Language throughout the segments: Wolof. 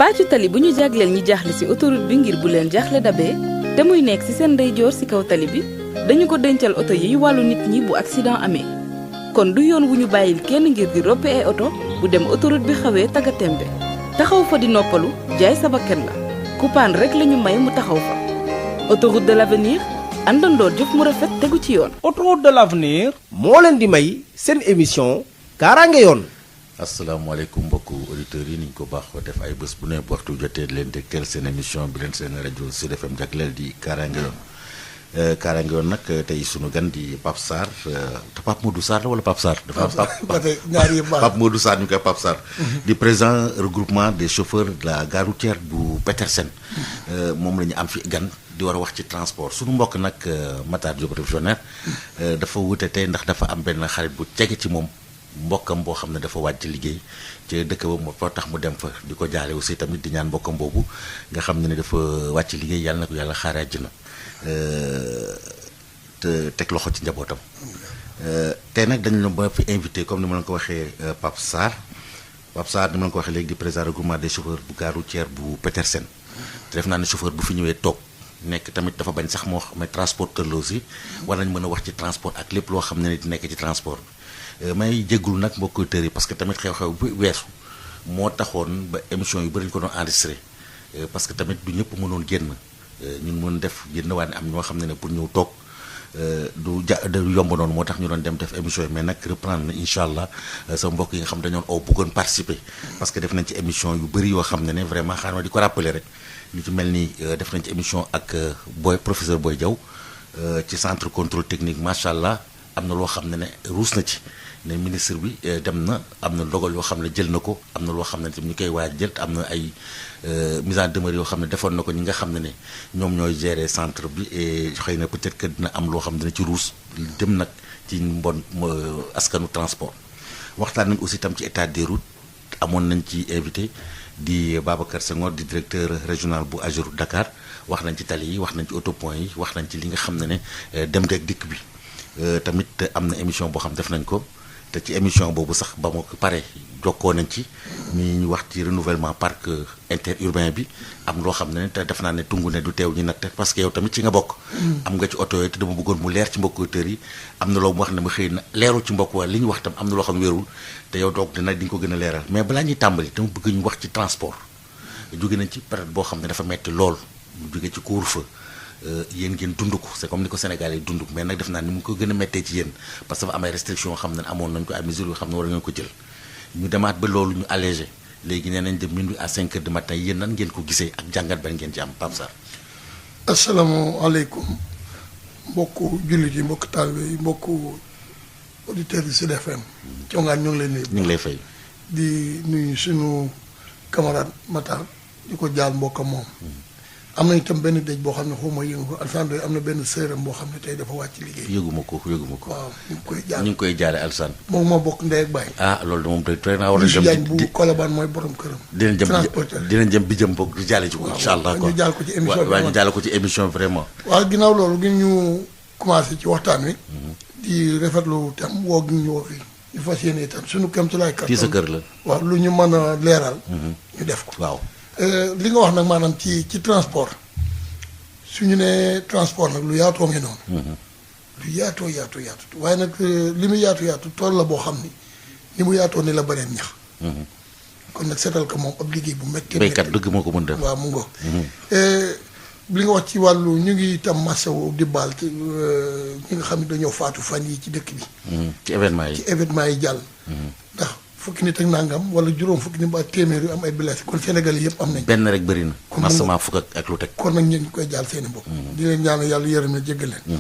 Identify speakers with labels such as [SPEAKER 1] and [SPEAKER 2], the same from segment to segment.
[SPEAKER 1] pàccu tali bu ñu jagleel ñi jaaxle ci autoroute bi ngir bu leen jaaxle dabee te muy nekk ci seen ndeyjoor ci kaw tali bi dañu ko dencal oto yi wàllu nit ñi bu accident amee kon du yoon wu ñu bàyyil kenn ngir di roppe ay oto bu dem autoroute bi xawee tagatembe taxaw fa di noppalu jaay sa bakkan la coupaan rek lañu may mu taxaw fa autoroute de l'avenir àndandoor jëf mu rafet tegu ci yoon.
[SPEAKER 2] autoroute de l'avenir moo leen di may seen émission kaaraange yoon.
[SPEAKER 3] asalaamaaleykum mbokku auditeurs yi ni ñu ko baaxoo def ay bés bu ne bu waxtu jotee leen dégteel seen émission bi leen seen rajo Sud FM jagleel di kaaraange yoon kaaraange yoon nag tey sunu gan di Pape Sarr te Pape Modou Sarr la wala Pape Sarr. dafa Pape Modou Sarr ñu koy Pape Sarr. di président regroupement des chauffeurs de la gare routière bu Petersen. moom la ñu am fi gan di war a wax ci transport sunu mbokk nag Matar Diop révisionnaire dafa wute tey ndax dafa am benn xarit bu jege ci moom. mbokkam boo xam ne dafa wàcc liggéey ci dëkk ba moo tax mu dem fa di ko jaale aussi tamit di ñaan mbokkam boobu nga xam ne dafa wàcc liggéey yàlla na ko yàlla xaaree àjjana te teg loxo ci njabootam. tey nag dañu la ba fi invité comme ni ma leen ko waxee Pape Sarr ni ma leen ko waxee léegi di président regroupement des chauffeurs bu gare routière bu Petersen te def naa ne chauffeur bu fi ñëwee toog nekk tamit dafa bañ sax moo xam ne transporteur la aussi war nañ mën a wax ci transport ak lépp loo xam ne di nekk ci transport. may jéggul nag mbokku auditeurs yi parce que tamit xew-xew bu weesu moo taxoon ba émission yu bëri ñu ko doon enregistré parce que tamit du ñëpp mënoon génn ñun mën def génn waaye am ñoo xam ne pour ñëw toog du yomb noonu moo tax ñu doon dem def émission yi mais nag reprendre na incha allah sa mbokk yi nga xam dañoon bëggoon participer parce que def nañ ci émission yu bëri yoo xam ne vraiment xaaral ma di ko rappeler rek ñu ci mel ni def nañ ci émission ak professeur Boy Diaw ci centre contrôle technique macha allah am na loo xam ne ruus na ci ne ministre bi dem na am na dogal yoo xam ne jël na ko am na loo xam ne tamit ñu koy waaj jël am na ay mise en demeure yoo xam ne defoon na ko ñi nga xam ne ñoom ñooy gérer centre bi et xëy na peut-être que dina am loo xam ne dina ci ruus dem nag ci mbon askanu transport. waxtaan nañ aussi tam ci état des routes amoon nañ ci invité di Babacar Senghor di directeur régional bu AGEROUTE Dakar wax nañ ci tali yi wax nañ ci autopont yi wax nañ ci li nga xam ne dem geeg dikk bi tamit am na émission boo xam def nañ ko. te ci émission boobu sax ba ma ko pare jokkoo nañ ci ñu wax ci renouvellement parc interurbain bi am loo xam ne te def naa ne tungu ne du teew ñi nag parce que yow tamit ci nga bokk. am nga ci oto yooyu te dama bëggoon mu leer ci mbokku auditeurs yi am na loo mu wax ne ma xëy na leerul ci mbokk waaye li ñu wax tam am na loo xam ne wérul te yow doog dina di nga ko gën a leeral mais balaa ñuy tàmbali dama bëgg ñu wax ci transport jóge nañ ci période boo xam ne dafa metti lool mu jóge ci couvre-feu. yéen ngeen dund ko c'est comme ni ko Sénégal yi dund ko mais nag def naa ni mu ko gën a méttee ci yéen parce que dafa am ay restrictions yoo xam ne amoon nañ ko ay mesures yoo xam ne war ngeen ko jël ñu demaat ba loolu ñu allégé léegi nee nañ de minuit à 5 heures du matin yéen nan ngeen ko gisee ak jàngat ban ngeen ci am Pape Sarr.
[SPEAKER 4] asalaamaaleykum mbokku jullit yi mbokku taalibe yi mbokku auditeurs yi Sud FM. congaan ñu ngi lay nuyu. ñu
[SPEAKER 3] ngi lay fay.
[SPEAKER 4] di nuyu suñu camarade Matar di ko jaal mbokkam moom. am na itam benn dëj boo xam ne xaw ma yëngu ko Alsane am na benn sëram boo xam ne tey dafa wàcc liggéey.
[SPEAKER 3] yëguma ko.
[SPEAKER 4] waaw
[SPEAKER 3] ñu ngi koy jaale Alsane.
[SPEAKER 4] moom moo bokk ndey ak baay.
[SPEAKER 3] loolu de moom tey naa war a dem
[SPEAKER 4] bu Colobane mooy borom këram.
[SPEAKER 3] dinañ jëm bi jëm boog di jaale ci ko. incha allah
[SPEAKER 4] ñu jaal ko ci émission bi
[SPEAKER 3] ñu jaale ko ci émission vraiment.
[SPEAKER 4] waaw ginnaaw loolu gi ñu commencé ci waxtaan wi. di rafetlu tam woo gi ñu woo fii ñu fas yéene itam suñu kéemtulaay kàttan.
[SPEAKER 3] fii sa kër la.
[SPEAKER 4] waaw lu ñu mën a leeral. ñu def ko
[SPEAKER 3] waaw.
[SPEAKER 4] li nga wax nag maanaam ci transport su ñu nee transport nag lu yaatoo ngi noonu. lu yaatoo waaye nag li mu yaatu tool la boo xam ni mu yaatoo ni la beneen ñax. kon nag seetal ko moom ab liggéey bu métti.
[SPEAKER 3] béykat dëgg moo ko mën def.
[SPEAKER 4] waaw mu ngoog. li nga wax ci wàllu ñu ngi itam masawu di baal ci ñi nga xam ne dañoo faatu fan yi ci dëkk bi.
[SPEAKER 3] ci événement yi
[SPEAKER 4] jàll. ndax fukki nit ak nangam wala juróom fukki nit ba téeméer yu am ay blessé kon Sénégal yëpp am nañ.
[SPEAKER 3] benn rek bëri na. massement fukk ak lu teg.
[SPEAKER 4] kon nag ñu ngi koy jaal seen i mbokk. di leen ñaanal yàlla yërëm na jéggal leen.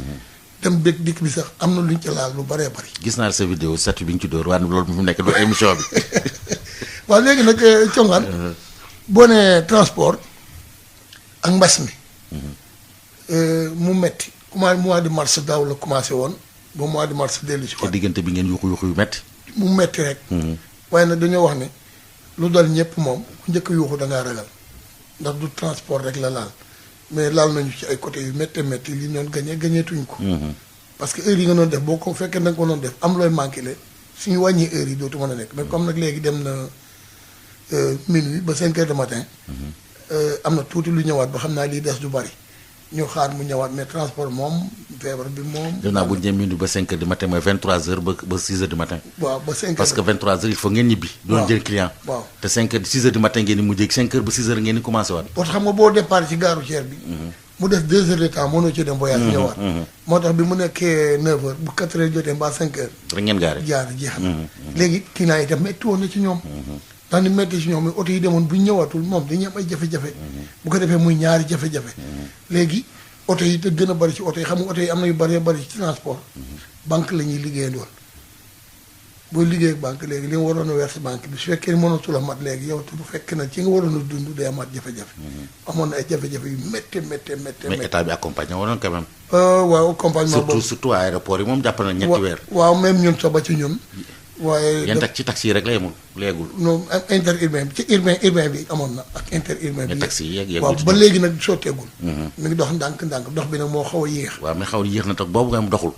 [SPEAKER 4] dem bëgg dikk bi sax am na luñ ci laal lu bëree bëri.
[SPEAKER 3] gis naa sa vidéo statut bi ñu ci dóor waaye loolu fi mu nekk du émission bi.
[SPEAKER 4] waaw léegi nag congaan boo nee transport ak mbas mi. mu metti mois de mars daaw la commencé woon ba mois de mars dellu si waat.
[SPEAKER 3] te diggante bi ngeen yuuxu yu metti.
[SPEAKER 4] mu metti rek. waaye nag dañoo wax ne lu dal ñëpp moom ku njëkk yuuxu da ngaa ragal ndax du transport rek la laal mais laal nañu ci ay côté yu métti li ñu doon gañeetuñ ko. parce que heure yi nga doon def boo ko fekkee da nga ko doon def am looy manqué le suñu wàññi heure yi dootu mën a nekk mais comme nag léegi dem na minuit ba 5 heures du matin. am na tuuti lu ñëwaat ba xam naa lii des du bari ñu xaar mu ñëwaat mais transport moom feebar bi moom.
[SPEAKER 3] def naa bu ñu jëm ba 5 heures du matin mooy 23 heures ba 6 heures du matin.
[SPEAKER 4] waaw ba 5 heures
[SPEAKER 3] parce que 23 heures il faut ngeen ñibbi. doon jël client.
[SPEAKER 4] waaw
[SPEAKER 3] te 5 heures 6 heures du matin ngeen di mujjee 5 heures ba 6 heures ngeen di commencé waat.
[SPEAKER 4] parce que xam nga boo départ ci gare routière bi. mu des 2 heures de temps mënoo ci dem voyage ñëwaat. moo tax bi mu nekkee 9 heures bu 4 heures jotee mbaa 5 heures.
[SPEAKER 3] rek ngeen gaare
[SPEAKER 4] jeex na. léegi client yi itam métti woon na ci ñoom. ndax ni métti ci ñoom mooy oto yi demoon bu ñu ñëwaatul moom dañuy am ay jafe-jafe. bu ko defee muy ñaari jafe-jafe. léegi oto yi te gën a bari ci oto yi xam nga oto yi am na yu bari bari ci transport. banque la ñuy liggéeyandoon booy liggéey ak banque léegi li nga waroon a verser banque bi su fekkee mënatul a mat léegi yow te bu fekk na ci nga waroon a dund day amaat jafe-jafe. amoon na ay jafe-jafe yu métti.
[SPEAKER 3] mais état bi accompagné woon quand même.
[SPEAKER 4] waaw accompagnement boobu
[SPEAKER 3] surtout aéroport yi moom jàpp na ñetti weer.
[SPEAKER 4] waaw même ñun sax ba ci ñun. waaye
[SPEAKER 3] yéen ci taxi yi rek la yemul léegul.
[SPEAKER 4] non interurbain bi ci urbain bi amoon na ak interurbain bi.
[SPEAKER 3] mais taxi yi yeggul
[SPEAKER 4] waaw ba léegi nag sotteegul. mi ngi dox ndànk dox bi nag moo xaw a yéex.
[SPEAKER 3] waaw mais xaw a yéex na toog boobu nga am doxul.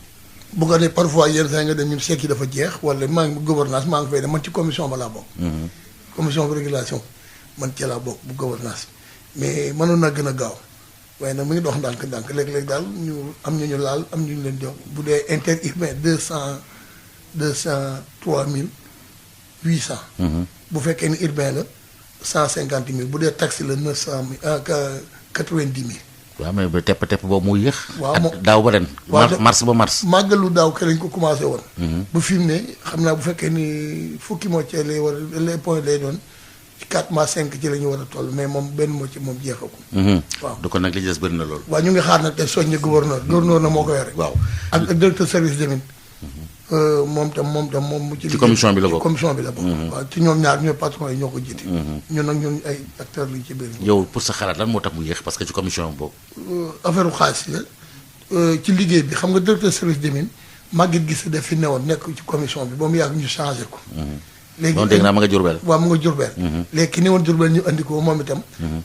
[SPEAKER 4] bu ko ne parfois yenn saa nga dem ñun chèque yi dafa jeex wala maa ngi gouvernance maa ngi fay dem man ci commission ba laa bokk. commission de régulation man ci laa bokk bu gouvernance mais mënoon na gën a gaaw waaye nag mi ngi dox ndànk léeg-léeg daal ñu am ñu laal am ñu leen jox bu dee interurbain 203 800. bu fekkee ni urbain la 150 000 bu dee taxi la 900 000 90 000.
[SPEAKER 3] waaw mais ba tepp boobu mu yéex.
[SPEAKER 4] waaw moom
[SPEAKER 3] daaw ba ren. mars ba mars.
[SPEAKER 4] màggalu daaw ke lañ ko commencé woon. bu fi mu ne xam naa bu fekkee ni fukki moitié lay war les points lay doon ci 4 mois 5 ci la ñu war a toll mais moom benn moitié moom jeexagul. waaw
[SPEAKER 3] du ko nag li des bëri na loolu.
[SPEAKER 4] waaw ñu ngi xaar nag te soññi gouverneur na moo ko yore.
[SPEAKER 3] waaw
[SPEAKER 4] ak directeur service des mines. moom tam mu ci
[SPEAKER 3] commission bi la bokk
[SPEAKER 4] commission bi la bokk. waaw ci ñoom ñaar ñooy patron yi ñoo ko jiite. ñun nag ñun ay acteurs lañ ci biir.
[SPEAKER 3] yow pour sa xalaat lan moo tax mu yéex parce que ci commission boobu.
[SPEAKER 4] affaire u xaalis la ci liggéey bi xam nga directeur service des mines Maguette Gissé def fi newoon nekk ci commission bi ba mu yàgg ñu changé ko. léegi
[SPEAKER 3] noonu dégg naa ma nga Jurbel.
[SPEAKER 4] waaw mu nga Jurbel. léegi ki newoon Jurbel ñu andi ko moom itam.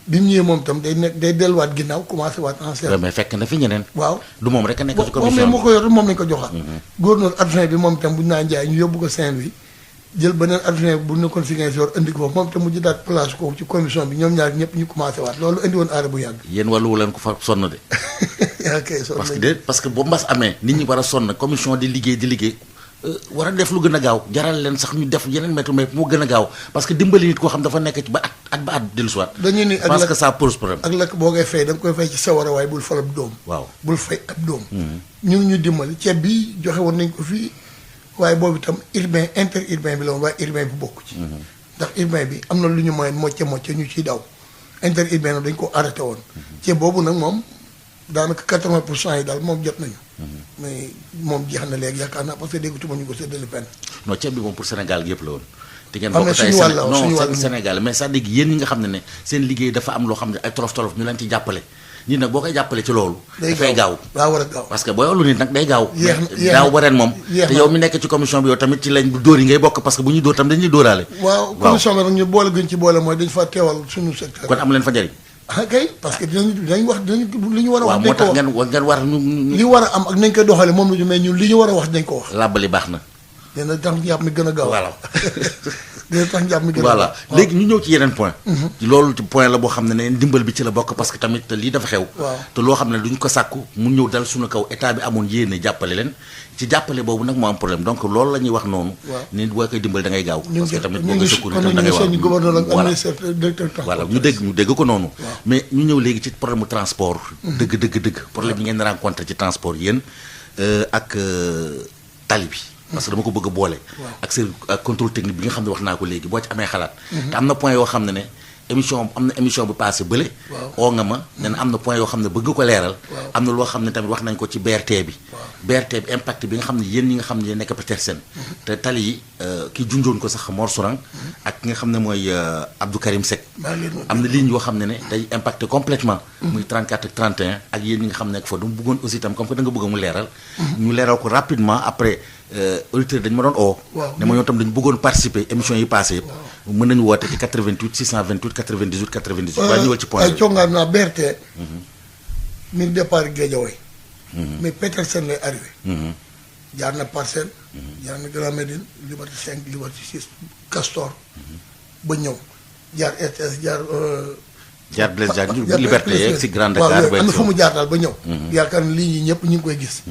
[SPEAKER 4] bi mu ñëwee moom itam day delluwaat ginnaaw commencé waat en service.
[SPEAKER 3] mais fekk na fi ñeneen.
[SPEAKER 4] waaw
[SPEAKER 3] du moom rek a nekk ci commission
[SPEAKER 4] moom moo ko yor moom lañ ko joxaat. gouverneur adjoint bi moom itam bu ñu naan Ndiaye ñu yóbbu ko Saint-Louis jël beneen adjoint bu nekkoon Ziguinchor andi ko moom itam mu jëlaat place ko ci commission bi ñoom ñaar ñëpp ñu commencé waat loolu andi woon aare bu yàgg.
[SPEAKER 3] yéen wàllu wu leen ko fa sonn de. parce que bu mbas amee nit ñi war a sonn commission di liggéey. war a def lu gën a gaaw jaral leen sax ñu def yeneen météo mais moo gën a gaaw parce que dimbali nit koo xam dafa nekk ci ba at ba at dellusiwaat.
[SPEAKER 4] dañu ni ak
[SPEAKER 3] parce que ça pose problème.
[SPEAKER 4] ak lakk boo koy fay da nga koy fay ci sawara waaye bul fal ab doom.
[SPEAKER 3] waaw
[SPEAKER 4] bul fay ab doom. ñu dimbali ceeb bi joxe woon nañ ko fii waaye boobu itam urbain interurbain bi la woon waaye urbain bi bokk ci. ndax urbain bi am na lu ñu moyen mocce ñu ciy daw interurbain nag dañ ko arrêté woon. ceeb boobu nag moom daanaka 80% yi daal moom jot nañu. mais moom jeex na léegi yaakaar naa parce que déggatuma ñu ko séddale fenn.
[SPEAKER 3] non ceeb bi moom pour Sénégal gi yëpp la woon. te ngeen
[SPEAKER 4] am na
[SPEAKER 3] bokk tey
[SPEAKER 4] suñu wàll
[SPEAKER 3] non Sénégal mais c'est-à-dire yéen ñi nga xam ne seen liggéey dafa am loo xam ne ay tolof ñu leen ci jàppale nit nag boo koy jàppale ci loolu. dafay gaaw
[SPEAKER 4] daa war a gaaw
[SPEAKER 3] parce que booy olu nit nag day gaaw.
[SPEAKER 4] yéex
[SPEAKER 3] daaw ba ren moom. te yow mi nekk ci commission bi yow tamit ci lañ dóor yi ngay bokk parce que bu ñuy dóor tam dañuy dóoraale.
[SPEAKER 4] waaw commission bi nag ñu boole gën ci boole mooy dañ fa teewal suñu secteur.
[SPEAKER 3] kon am leen fa njëriñ.
[SPEAKER 4] ah kay parce que dinañ wax li ñu war a wax.
[SPEAKER 3] waaw moo tax ngeen war
[SPEAKER 4] li war a am ak nañ koy doxale moom la ñu mais ñun li ñu war a wax dinañ ko wax.
[SPEAKER 3] làbbali baax na.
[SPEAKER 4] dina tax njàpp mi gën a gaaw.
[SPEAKER 3] voilà.
[SPEAKER 4] dina tax njàpp mi gën a
[SPEAKER 3] voilà léegi ñu ñëw ci yeneen point loolu ci point la boo xam ne ndimbal bi ci la bokk parce que tamit lii dafa xew.
[SPEAKER 4] waaw te
[SPEAKER 3] loo xam ne duñ ko sàkku mu ñëw dal suñu kaw état bi amoon yéene jàppale leen ci jàppale boobu nag moo am problème donc loolu la ñuy wax noonu. ni boo koy dimbali da ngay gaaw. parce que tamit boo koy secours itam da ngay wax voilà ñu dégg ko noonu. mais ñu ñëw léegi ci problème mu transport. dëgg problème yi ngeen rencontré ci transport yéen ak tali bi. parce que dama ko bëgg a boole. ak seen contrôle technique bi nga xam ne wax naa ko léegi boo ci amee xalaat. te am na point yoo xam ne émission bu passé bële. oo nga ma ne am na point yoo xam ne bëgg ko leeral. am na loo xam ne tamit wax nañ ko ci BRT bi. BRT bi impact bi nga xam ne yéen ñi nga xam ne yéen nekk Petersen. te tali yi ki junjoon ko sax Mor Sourang ak ki nga xam ne mooy Abdou Karim Seck. am na ligne yoo xam ne day impacté complètement muy 34 ak 31 ak yéen ñi nga xam ne nekk fa dama bëggoon aussi itam comme que da nga bëgg mu leeral. ñu leeral ko rapidement après. auditeurs dañu ma doon oo. ne ma ñoom tam dañu bëggoon participer émission yi passé yëpp. mën nañu woote ci 88 628 98 98. waaye ñëwal ci point
[SPEAKER 4] ay congaat naa BRT. mi départ Guédiawaye. mais Petersen lay arrivé. jaar na Parcelles. jaar na Grand Médine Liberté 5 Liberté 6 Castor. ba ñëw jaar RTS jaar
[SPEAKER 3] jaar Blaise Diagne Liberté yeeg si Grand
[SPEAKER 4] waaw
[SPEAKER 3] Dakar.
[SPEAKER 4] am na fu mu jaar daal ba ñëw. yaakaar na lii ñëpp ñu ngi koy gis.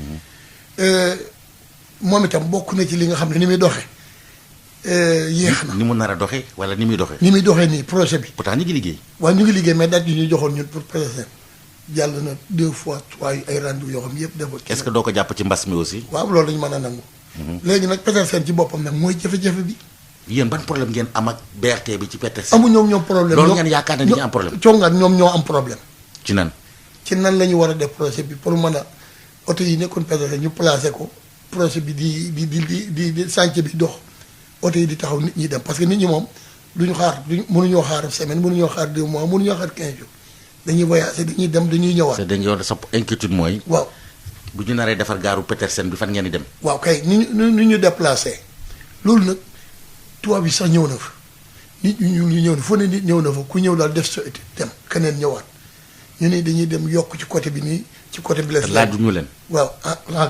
[SPEAKER 4] moom itam bokk na ci li nga xam ne ni muy doxee yéex na.
[SPEAKER 3] ni mu nar a doxee wala ni muy doxee.
[SPEAKER 4] ni muy doxee nii projet bi.
[SPEAKER 3] pourtant ñu ngi liggéey.
[SPEAKER 4] waaye ñu ngi liggéey mais date yi ñu joxoon ñun pour PDSN jàll na 2 fois 3 ay rendez-vous yoo xam yëpp defoo.
[SPEAKER 3] est-ce que doo ko jàpp ci mbas mi aussi.
[SPEAKER 4] waaw loolu dañu mën a nangu. léegi nag PDSN ci boppam nag mooy jafe-jafe bi.
[SPEAKER 3] yéen ban problème ngeen am ak BRT bi ci PDSN.
[SPEAKER 4] amu ñoom problème.
[SPEAKER 3] loolu ngeen yaakaar ne dañuy am problème.
[SPEAKER 4] congaan ñoom ñoo am problème.
[SPEAKER 3] ci nan.
[SPEAKER 4] ci nan la ñu war a def projet bi pour mën a oto yi nekkoon PDSN ñu placé ko projet bi di chantier bi dox oto yi di taxaw nit ñi dem parce que nit ñi moom duñu xaar mënuñoo xaar semaine mënuñoo xaar 2 mois mënuñoo xaar 15 jours dañuy voyager dañuy dem dañuy ñëwaat.
[SPEAKER 3] c'est dañu yoon sa inquiétude mooy.
[SPEAKER 4] waaw
[SPEAKER 3] bu ñu naree defar gaaru Petersen bi fan ngeen di dem.
[SPEAKER 4] waaw kay ni ñu déplacé loolu nag tubaab bi sax ñëw na fa nit ñu ñëw na fu ne nit ñëw na fa ku ñëw daal def sa étude dem keneen ñëwaat ñu ne dañuy dem yokk ci côté bi nii ci côté bi.
[SPEAKER 3] te laajuñu leen.
[SPEAKER 4] waaw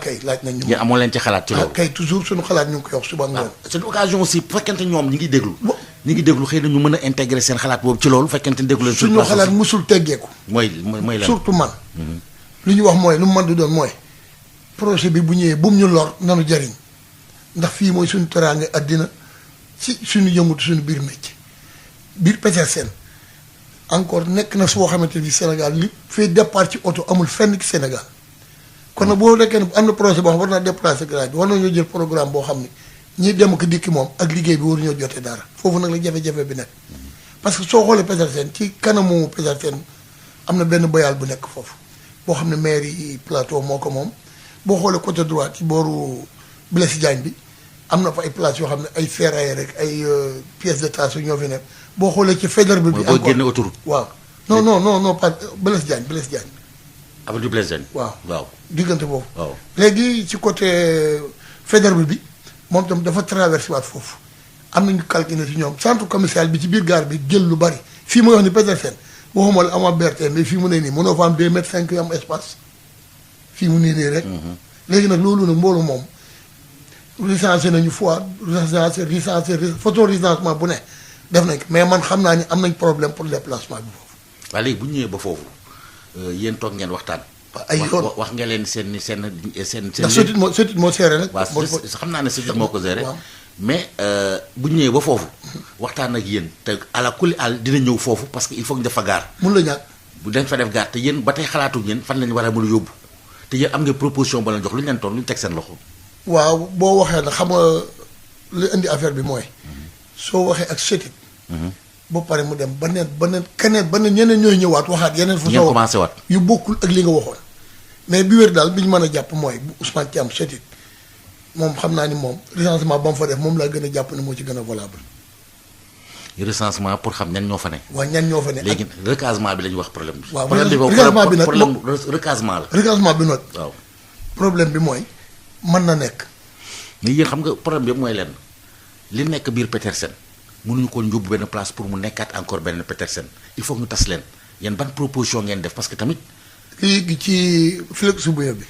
[SPEAKER 4] kay laaj nañ ñu.
[SPEAKER 3] ngeen amoo leen ci xalaat ci loolu.
[SPEAKER 4] kay toujours suñu xalaat ñu ngi koy wax suba ngoon.
[SPEAKER 3] c'est une occasion aussi bu fekkente ñoom ñi ngi déglu. ñi ngi déglu xëy na ñu mën a intégrer seen xalaat boobu ci loolu fekkente ne déglu leen.
[SPEAKER 4] suñu xalaat musul teggeeku.
[SPEAKER 3] mooy lan
[SPEAKER 4] surtout man. li ñu wax mooy lu mu mën di doon mooy projet bi bu ñëwee bu mu ñu lor nanu jariñ ndax fii mooy suñu teraanga àddina ci suñu yëngutu suñu biir métier biir Petersen encore nekk na soo xamante ni Sénégal li fay départ ci oto amul fenn ci Sénégal kon nag boo nekkee ne am na projet boo xam war naa déplacer grade bi war nañoo jël programme boo xam ne ñi dem ko dikki moom ak liggéey bi waruñoo jotee dara foofu nag la jafe-jafe bi nekk parce que soo xoolee Petersen ci kanamu Petersen am na benn bayal bu nekk foofu boo xam ne mairie plateau moo ko moom boo xoolee côté droite ci booru Blaise Diagne bi am na fa ay places yoo xam ne ay ferraille rek ay pièces détachées ñoo fi nekk boo xoolee ci Faidherbe bi.
[SPEAKER 3] encore boo génne autoroute.
[SPEAKER 4] waaw non pas Blaise Diagne.
[SPEAKER 3] avenue Blaise Diagne.
[SPEAKER 4] waaw diggante boobu.
[SPEAKER 3] waaw
[SPEAKER 4] léegi ci côté Faidherbe bi moom tam dafa traversé waat foofu am nañu calculé ci ñoom centre commercial bi ci biir gare bi jël lu bari fii ma wax ni Petersen waxuma la amoo BRT mais fii mu ne nii mënoo fa am 2 mètres 5 yu am espace fii mu ne nii rek. léegi nag loolu nag mboolu moom. recensé nañu fois recensé photo recensement bu ne def nañ ko mais man xam naa ni am nañ problème pour déplacement bi foofu.
[SPEAKER 3] waaye léegi bu ñu ñëwee ba foofu yéen toog ngeen waxtaan.
[SPEAKER 4] ay yoon
[SPEAKER 3] wax nga leen seen.
[SPEAKER 4] ndax SOTUD moo seere nag.
[SPEAKER 3] waaw xam naa ne SOTUD moo ko seere mais bu ñu ñëwee ba foofu waxtaan ak yéen te ala kulli àll dina ñëw foofu parce que il faut ñu def fa gaar.
[SPEAKER 4] mun la ñàkk.
[SPEAKER 3] bu dañ fa def gaar te yéen ba tey xalaatu yéen fan lañu war a mën a yóbbu te yéen am nga proposition ba leen jox lu ñu leen toon lu ñu teg seen loxo.
[SPEAKER 4] waaw boo waxee nag xam nga li indi affaire bi mooy soo waxee ak SOTUD. ba pare mu dem ba ñeneen ñooy ñëwaat waxaat yeneen. fu soo
[SPEAKER 3] commencé waat
[SPEAKER 4] yu bokkul ak li nga waxoon. mais bi wér daal bi ñu mën a jàpp mooy bu Ousmane Thiam SOTUD moom xam naa ni moom recensement ba mu fa def moom laa gën a jàpp ne moo ci gën a valable.
[SPEAKER 3] recensement pour xam ñan ñoo fa ne.
[SPEAKER 4] waaw ñan ñoo fa ne.
[SPEAKER 3] léegi recasement bi la ñuy wax problème bi.
[SPEAKER 4] waaw recasement bi nag
[SPEAKER 3] problème recasement la.
[SPEAKER 4] recasement bi nag.
[SPEAKER 3] waaw
[SPEAKER 4] problème bi mooy mën na nekk.
[SPEAKER 3] mais yéen xam nga problème bi mooy lenn li nekk biir Petersen mënuñu ko yóbbu benn place pour mu nekkaat encore benn Petersen il faut ñu tas leen yéen ban proposition ngeen def parce que tamit.
[SPEAKER 4] léegi ci Félix Bouye bi.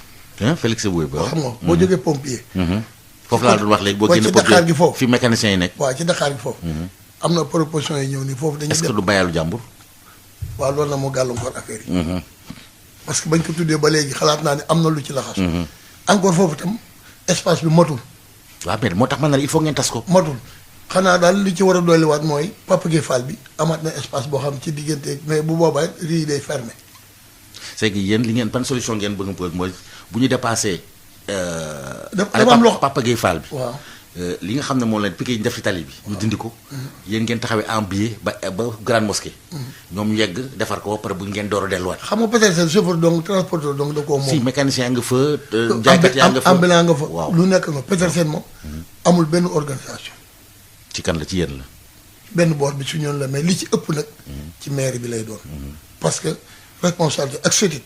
[SPEAKER 3] Félix Bouye bi waaw
[SPEAKER 4] xam nga boo jógee pompier.
[SPEAKER 3] foofu laa doon wax léegi boo génne
[SPEAKER 4] Dakar gi foofu
[SPEAKER 3] fi mécanicien yi nekk.
[SPEAKER 4] waaw ci Dakar gi foofu. am na proposition yi ñëw nii foofu dañuy.
[SPEAKER 3] est-ce que du bayalu jàmbur.
[SPEAKER 4] waaw loolu na moo gàllankoor affaire yi. parce que bañ ko tuddee ba léegi xalaat naa ne am na lu ci laxas. encore foofu tam espace bi matul.
[SPEAKER 3] waaw mais moo tax man na il faut ngeen tas ko.
[SPEAKER 4] matul xanaa daal li ci war a dolliwaat mooy Papa Gueye Fall bi amaat na espace boo xam ci diggante mais bu boobaa rii day fermé.
[SPEAKER 3] c'est que yéen li ngeen ban solution ngeen bëgg a mooy bu ñu dépassé.
[SPEAKER 4] dafa am loxo
[SPEAKER 3] Papa Gueye Fall bi.
[SPEAKER 4] waaw
[SPEAKER 3] li nga xam ne moom leen piqué ñu def ci tali bi. ñu dindi ko. yéen ngeen taxawee en biais ba grande mosquée. ñoom ñu yegg defar ko ba pare bu ngeen door a delluwaat.
[SPEAKER 4] xam nga peut-être seen chauffeur donc transporteur donc da koo moom.
[SPEAKER 3] si mécanicien nga fa. jaaykat yaa nga fa
[SPEAKER 4] ambulant nga fa.
[SPEAKER 3] waaw
[SPEAKER 4] lu nekk nga peut-être moom. amul benn organisation.
[SPEAKER 3] ci kan la ci yéen la.
[SPEAKER 4] benn boor bi su ñoon la mais li ci ëpp nag. ci mairie bi lay doon. parce que responsabilité ak SOTUD.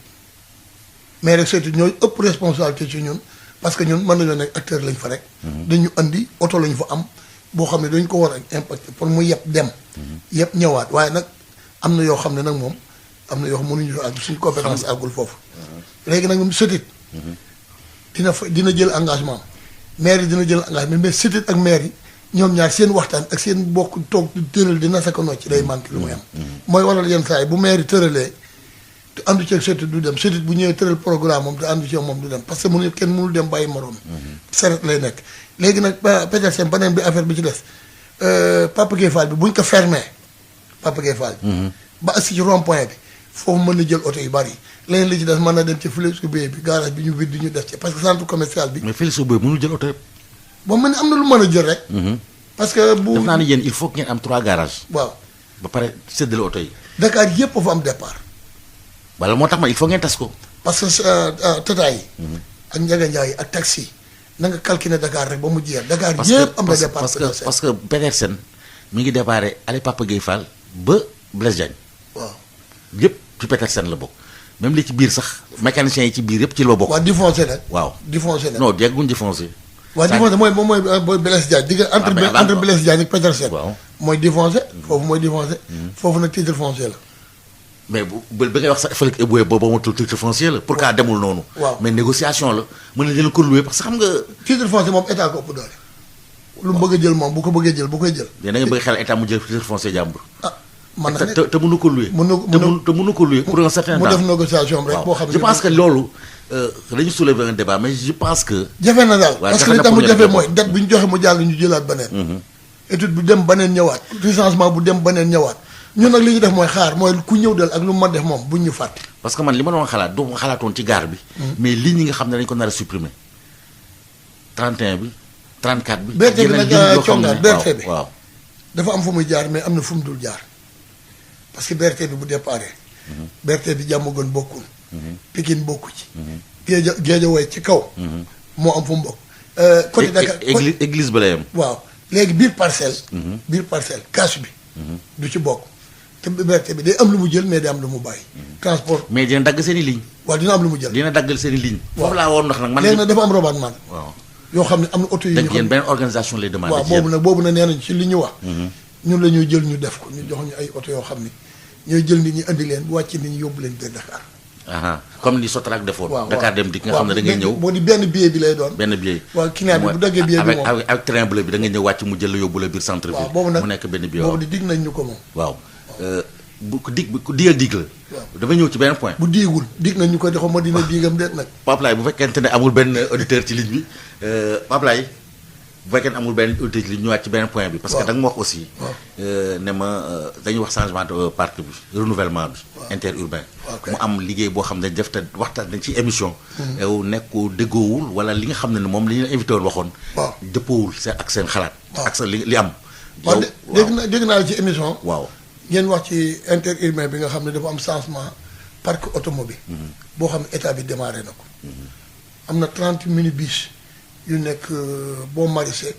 [SPEAKER 4] maire ak SOTUD ñooy ëpp responsabilité ci ñun. parce que ñun mën nañoo nekk acteur lañ fa rek. dañu andi oto lañ fa am boo xam ne dañ ko war a impacté pour mu yeb dem. yeb ñëwaat waaye nag am na yoo xam ne nag moom am na yoo xam mënuñu fa àgg suñu compétence àggul foofu. léegi nag moom SOTUD. dina jël engagement maire yi dina jël engagement mais SOTUD ak maire yi ñoom ñaar seen waxtaan ak seen bokk toog di tëral dina sa ko nocc day manqué lu muy am. mooy waral yenn saa yi bu maire tëralee te àndu ceeg sëtit du dem sëtit bu ñëwee tëral programme moom te àndu ceeg moom du dem parce que kenn mënul dem bàyyi moroom. saret lay nekk léegi nag Petersen beneen bi affaire bi ci des Papa Gueye Fall bi buñ ko fermé Papa Gueye Fall bi. ba agsi ci rond point bi foofu mën na jël oto yu bari leneen li ci des mën na dem ci Félix Gouye bi garage bi ñu vide ñu def ci parce que centre commercial bi.
[SPEAKER 3] mais Félix Gouye mënul jël oto yëpp.
[SPEAKER 4] boo mën am na lu mën a jël rek. parce que bu
[SPEAKER 3] def naa ne yéen il faut que ngeen am 3 garages.
[SPEAKER 4] waaw
[SPEAKER 3] ba pare séddale oto yi.
[SPEAKER 4] Dakar yëpp fa am départ.
[SPEAKER 3] wala moo tax ma il faut ngeen tas ko.
[SPEAKER 4] parce que tata yi. ak Ndiaga Ndiaye ak taxi na nga calculer Dakar rek ba mu jeex. Dakar yëpp am na départ
[SPEAKER 3] parce que Petersen mi ngi déparé allez Papa Gueye Fall ba Blaise Diagne.
[SPEAKER 4] waaw
[SPEAKER 3] yëpp ci Petersen la bokk même li ci biir sax mécaniciens yi ci biir yëpp ci loo bokk.
[SPEAKER 4] waaw défoncé nag.
[SPEAKER 3] waaw
[SPEAKER 4] défoncé nag
[SPEAKER 3] non dégguñ défoncé.
[SPEAKER 4] waaw défoncé mooy Blaise Diagne digg entre Blaise Diagne ak Petersen.
[SPEAKER 3] waaw
[SPEAKER 4] mooy défoncé foofu mooy défoncé. foofu nag titre foncier la.
[SPEAKER 3] mais bu ngay wax sax Félix Gouye boobu matul titre foncier la. pourquoi demul noonu.
[SPEAKER 4] waaw
[SPEAKER 3] mais négociation la mën na leen ko louer parce que xam nga.
[SPEAKER 4] titre foncier moom état ko ëpp doole. lu mu bëgg a jël moom bu ko bëggee jël bu koy jël.
[SPEAKER 3] yéen da nga bëgg xel état mu jël titre foncier jàmbur.
[SPEAKER 4] man na nekk
[SPEAKER 3] te mënu ko louer. te mënu ko louer pour un certain temps.
[SPEAKER 4] mu def négociation rek boo xam ne.
[SPEAKER 3] je pense que loolu dañu soulever un débat mais je pense que.
[SPEAKER 4] jafe na daal parce que li tax mu jafe mooy date bi ñu joxe mu jàll ñu jëlaat beneen. étude bu dem beneen ñëwaat. recensement bu dem beneen ñëwaat. ñun nag li ñu def mooy xaar mooy ku ñëw dal ak lu ma def moom buñ ñu fàtte.
[SPEAKER 3] parce que man li ma doon xalaat du ma xalaatoon ci gaar bi. mais lignes yi nga xam ne dañu ko nar a supprimer 31 bi 34 bi.
[SPEAKER 4] BRT bi nag congaan BRT bi
[SPEAKER 3] waaw
[SPEAKER 4] dafa am fu muy jaar mais am na fu mu dul jaar parce que BRT bi bu déparé. BRT bi Diamaguène bokkul. Pikine bokku ci. Guédiawaye ci kaw. moo am fu mu bokk. côté Dakar
[SPEAKER 3] église ba la yem.
[SPEAKER 4] waaw léegi biir parcelle. biir parcelle kaasu bi. du ci bokk te BRT bi day am lu mu jël mais day am lu mu bàyyi. transport
[SPEAKER 3] mais dina dagg seen i ligne.
[SPEAKER 4] waaw dina am lu mu jël.
[SPEAKER 3] dina daggal seen i ligne.
[SPEAKER 4] waaw
[SPEAKER 3] foofu laa woon ndax nag man.
[SPEAKER 4] léegi nag dafa am rabattement.
[SPEAKER 3] waaw
[SPEAKER 4] yoo xam ne am na oto yu.
[SPEAKER 3] dañ yéen benn organisation lay demandé.
[SPEAKER 4] waaw boobu nag nee nañ ci li ñu wax. ñun la ñuy jël ñu def ko ñu jox ñu ay oto yoo xam ne ñooy jël nit ñi andi leen bu wàcc nit ñi yóbbu leen biir Dakar.
[SPEAKER 3] comme ni Sotrac defoon.
[SPEAKER 4] waaw
[SPEAKER 3] Dakar dem di nga xam ne da ngay ñëw.
[SPEAKER 4] boo di benn billet bi lay doon.
[SPEAKER 3] benn billet.
[SPEAKER 4] waaw client bi bu daggee billet bi moom
[SPEAKER 3] avec train bleu bi da ngay ñëw wàcc mu jël la yóbbu la biir centre bi.
[SPEAKER 4] waaw boobu nag
[SPEAKER 3] mu nekk benn billet
[SPEAKER 4] boobu di dig nañ ñu ko moom.
[SPEAKER 3] waaw ku digal dig la. dafa ñëw ci benn point.
[SPEAKER 4] bu diigul dig nañ ñu ko joxoon ma dina diigam déet nag.
[SPEAKER 3] Pape Laye bu fekkente ne amul benn auditeur ci ligne bi Pape Laye bu fekkee ne amul benn auditeur ci ligne ñëwaat ci benn point bi. parce que da nga ma wax aussi. ne ma dañuy wax changement de parc bi renouvellement bi. interurbain. mu am liggéey boo xam ne def te waxtaan nañ ci émission. yow nekkoo déggoowul wala li nga xam ne moom li ñu invité woon waxoon.
[SPEAKER 4] waaw
[SPEAKER 3] dëppoowul seen ak seen xalaat. ak sa li am.
[SPEAKER 4] waaw dégg naa la ci émission.
[SPEAKER 3] waaw
[SPEAKER 4] ngeen wax ci interurbain bi nga xam ne dafa am changement parc automobile boo xam ne état bi démarré na ko. am na 30 minibus yu nekk boo maraîcher